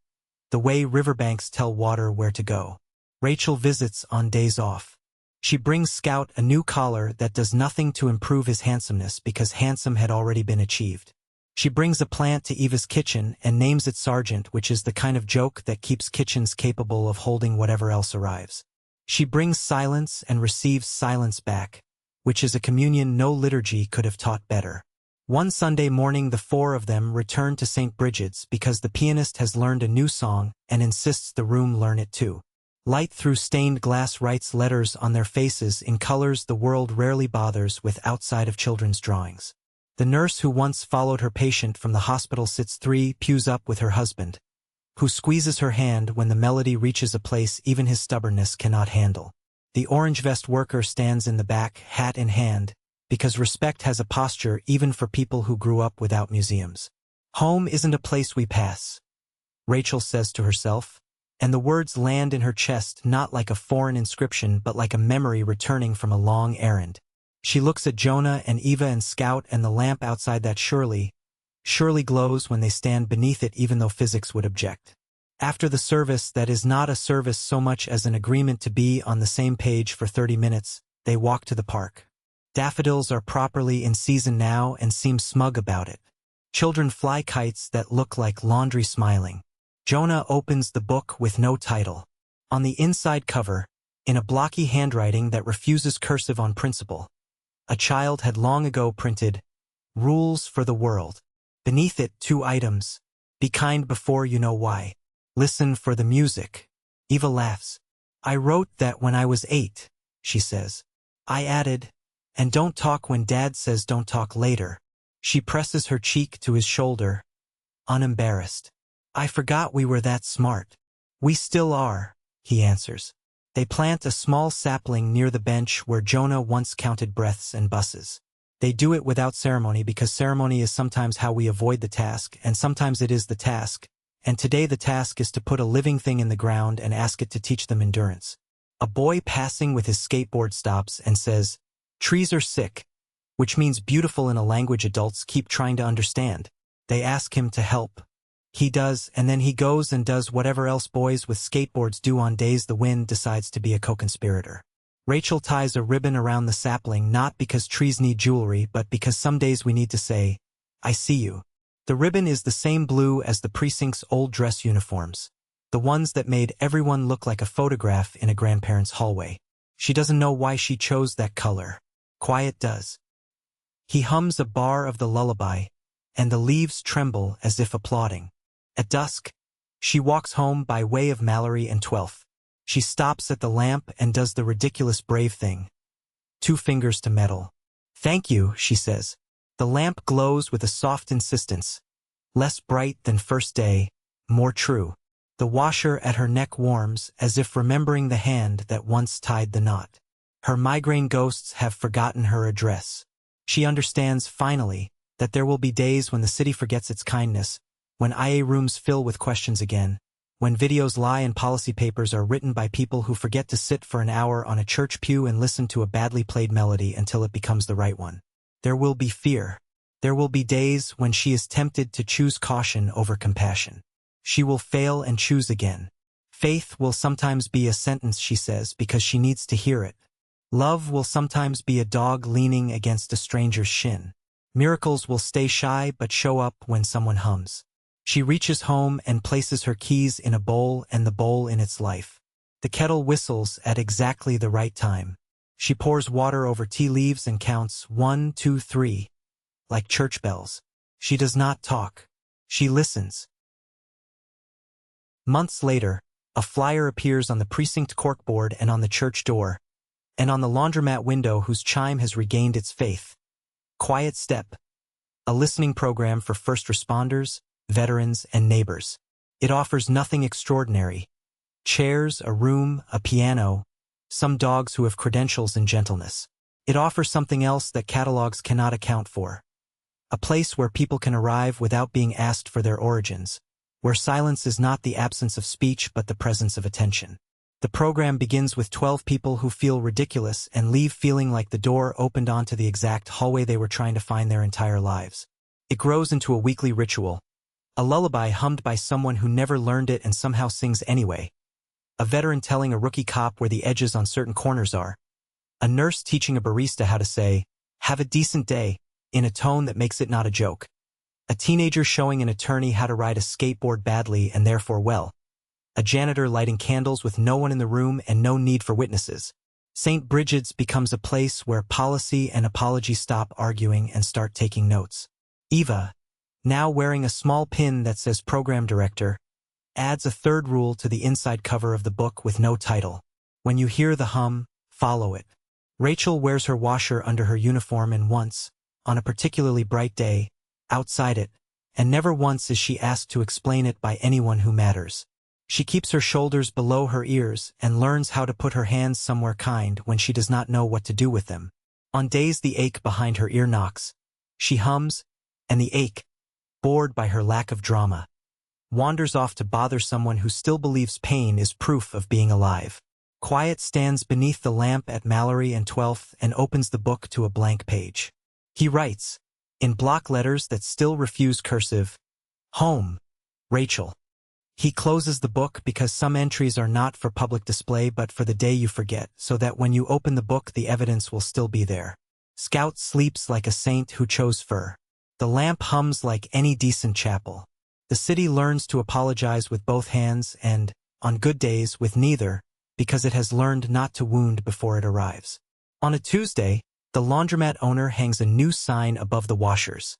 the way riverbanks tell water where to go. Rachel visits on days off. She brings Scout a new collar that does nothing to improve his handsomeness because handsome had already been achieved. She brings a plant to Eva's kitchen and names it Sergeant, which is the kind of joke that keeps kitchens capable of holding whatever else arrives. She brings silence and receives silence back, which is a communion no liturgy could have taught better. One Sunday morning the four of them return to St. Bridget's because the pianist has learned a new song and insists the room learn it too. Light through stained glass writes letters on their faces in colors the world rarely bothers with outside of children's drawings. The nurse who once followed her patient from the hospital sits 3 pews up with her husband, who squeezes her hand when the melody reaches a place even his stubbornness cannot handle. The orange vest worker stands in the back, hat in hand, because respect has a posture even for people who grew up without museums. Home isn't a place we pass, Rachel says to herself, and the words land in her chest not like a foreign inscription but like a memory returning from a long errand. She looks at Jonah and Eva and Scout, and the lamp outside that surely glows when they stand beneath it even though physics would object. After the service that is not a service so much as an agreement to be on the same page for 30 minutes, they walk to the park. Daffodils are properly in season now and seem smug about it. Children fly kites that look like laundry smiling. Jonah opens the book with no title. On the inside cover, in a blocky handwriting that refuses cursive on principle, a child had long ago printed, "Rules for the world." Beneath it 2 items. Be kind before you know why. Listen for the music. Eva laughs. I wrote that when I was 8, she says. I added, and don't talk when Dad says don't talk later. She presses her cheek to his shoulder, unembarrassed. I forgot we were that smart. We still are, he answers. They plant a small sapling near the bench where Jonah once counted breaths and buses. They do it without ceremony because ceremony is sometimes how we avoid the task, and sometimes it is the task, and today the task is to put a living thing in the ground and ask it to teach them endurance. A boy passing with his skateboard stops and says, "Trees are sick," which means beautiful in a language adults keep trying to understand. They ask him to help. He does, and then he goes and does whatever else boys with skateboards do on days the wind decides to be a co-conspirator. Rachel ties a ribbon around the sapling not because trees need jewelry but because some days we need to say, I see you. The ribbon is the same blue as the precinct's old dress uniforms, the ones that made everyone look like a photograph in a grandparent's hallway. She doesn't know why she chose that color. Quiet does. He hums a bar of the lullaby, and the leaves tremble as if applauding. At dusk, she walks home by way of Mallory and 12th. She stops at the lamp and does the ridiculous brave thing. 2 fingers to metal. Thank you, she says. The lamp glows with a soft insistence. Less bright than first day, more true. The washer at her neck warms as if remembering the hand that once tied the knot. Her migraine ghosts have forgotten her address. She understands, finally, that there will be days when the city forgets its kindness, when IA rooms fill with questions again, when videos lie and policy papers are written by people who forget to sit for an hour on a church pew and listen to a badly played melody until it becomes the right one. There will be fear. There will be days when she is tempted to choose caution over compassion. She will fail and choose again. Faith will sometimes be a sentence she says because she needs to hear it. Love will sometimes be a dog leaning against a stranger's shin. Miracles will stay shy but show up when someone hums. She reaches home and places her keys in a bowl and the bowl in its life. The kettle whistles at exactly the right time. She pours water over tea leaves and counts 1, 2, 3, like church bells. She does not talk. She listens. Months later, a flyer appears on the precinct corkboard and on the church door, and on the laundromat window whose chime has regained its faith. Quiet Step, a listening program for first responders, veterans, and neighbors. It offers nothing extraordinary. Chairs, a room, a piano, some dogs who have credentials and gentleness. It offers something else that catalogs cannot account for. A place where people can arrive without being asked for their origins, where silence is not the absence of speech but the presence of attention. The program begins with 12 people who feel ridiculous and leave feeling like the door opened onto the exact hallway they were trying to find their entire lives. It grows into a weekly ritual, a lullaby hummed by someone who never learned it and somehow sings anyway, a veteran telling a rookie cop where the edges on certain corners are, a nurse teaching a barista how to say, "Have a decent day," in a tone that makes it not a joke, a teenager showing an attorney how to ride a skateboard badly and therefore well, a janitor lighting candles with no one in the room and no need for witnesses. St. Bridget's becomes a place where policy and apology stop arguing and start taking notes. Eva, now wearing a small pin that says Program Director, adds a third rule to the inside cover of the book with no title. When you hear the hum, follow it. Rachel wears her washer under her uniform and once, on a particularly bright day, outside it, and never once is she asked to explain it by anyone who matters. She keeps her shoulders below her ears and learns how to put her hands somewhere kind when she does not know what to do with them. On days the ache behind her ear knocks, she hums, and the ache, bored by her lack of drama, wanders off to bother someone who still believes pain is proof of being alive. Quiet stands beneath the lamp at Mallory and 12th and opens the book to a blank page. He writes, in block letters that still refuse cursive, "Home, Rachel." He closes the book because some entries are not for public display but for the day you forget, so that when you open the book the evidence will still be there. Scout sleeps like a saint who chose fur. The lamp hums like any decent chapel. The city learns to apologize with both hands and, on good days, with neither, because it has learned not to wound before it arrives. On a Tuesday, the laundromat owner hangs a new sign above the washers.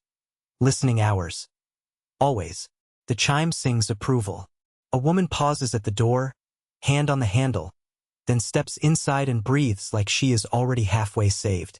Listening hours. Always. The chime sings approval. A woman pauses at the door, hand on the handle, then steps inside and breathes like she is already halfway saved.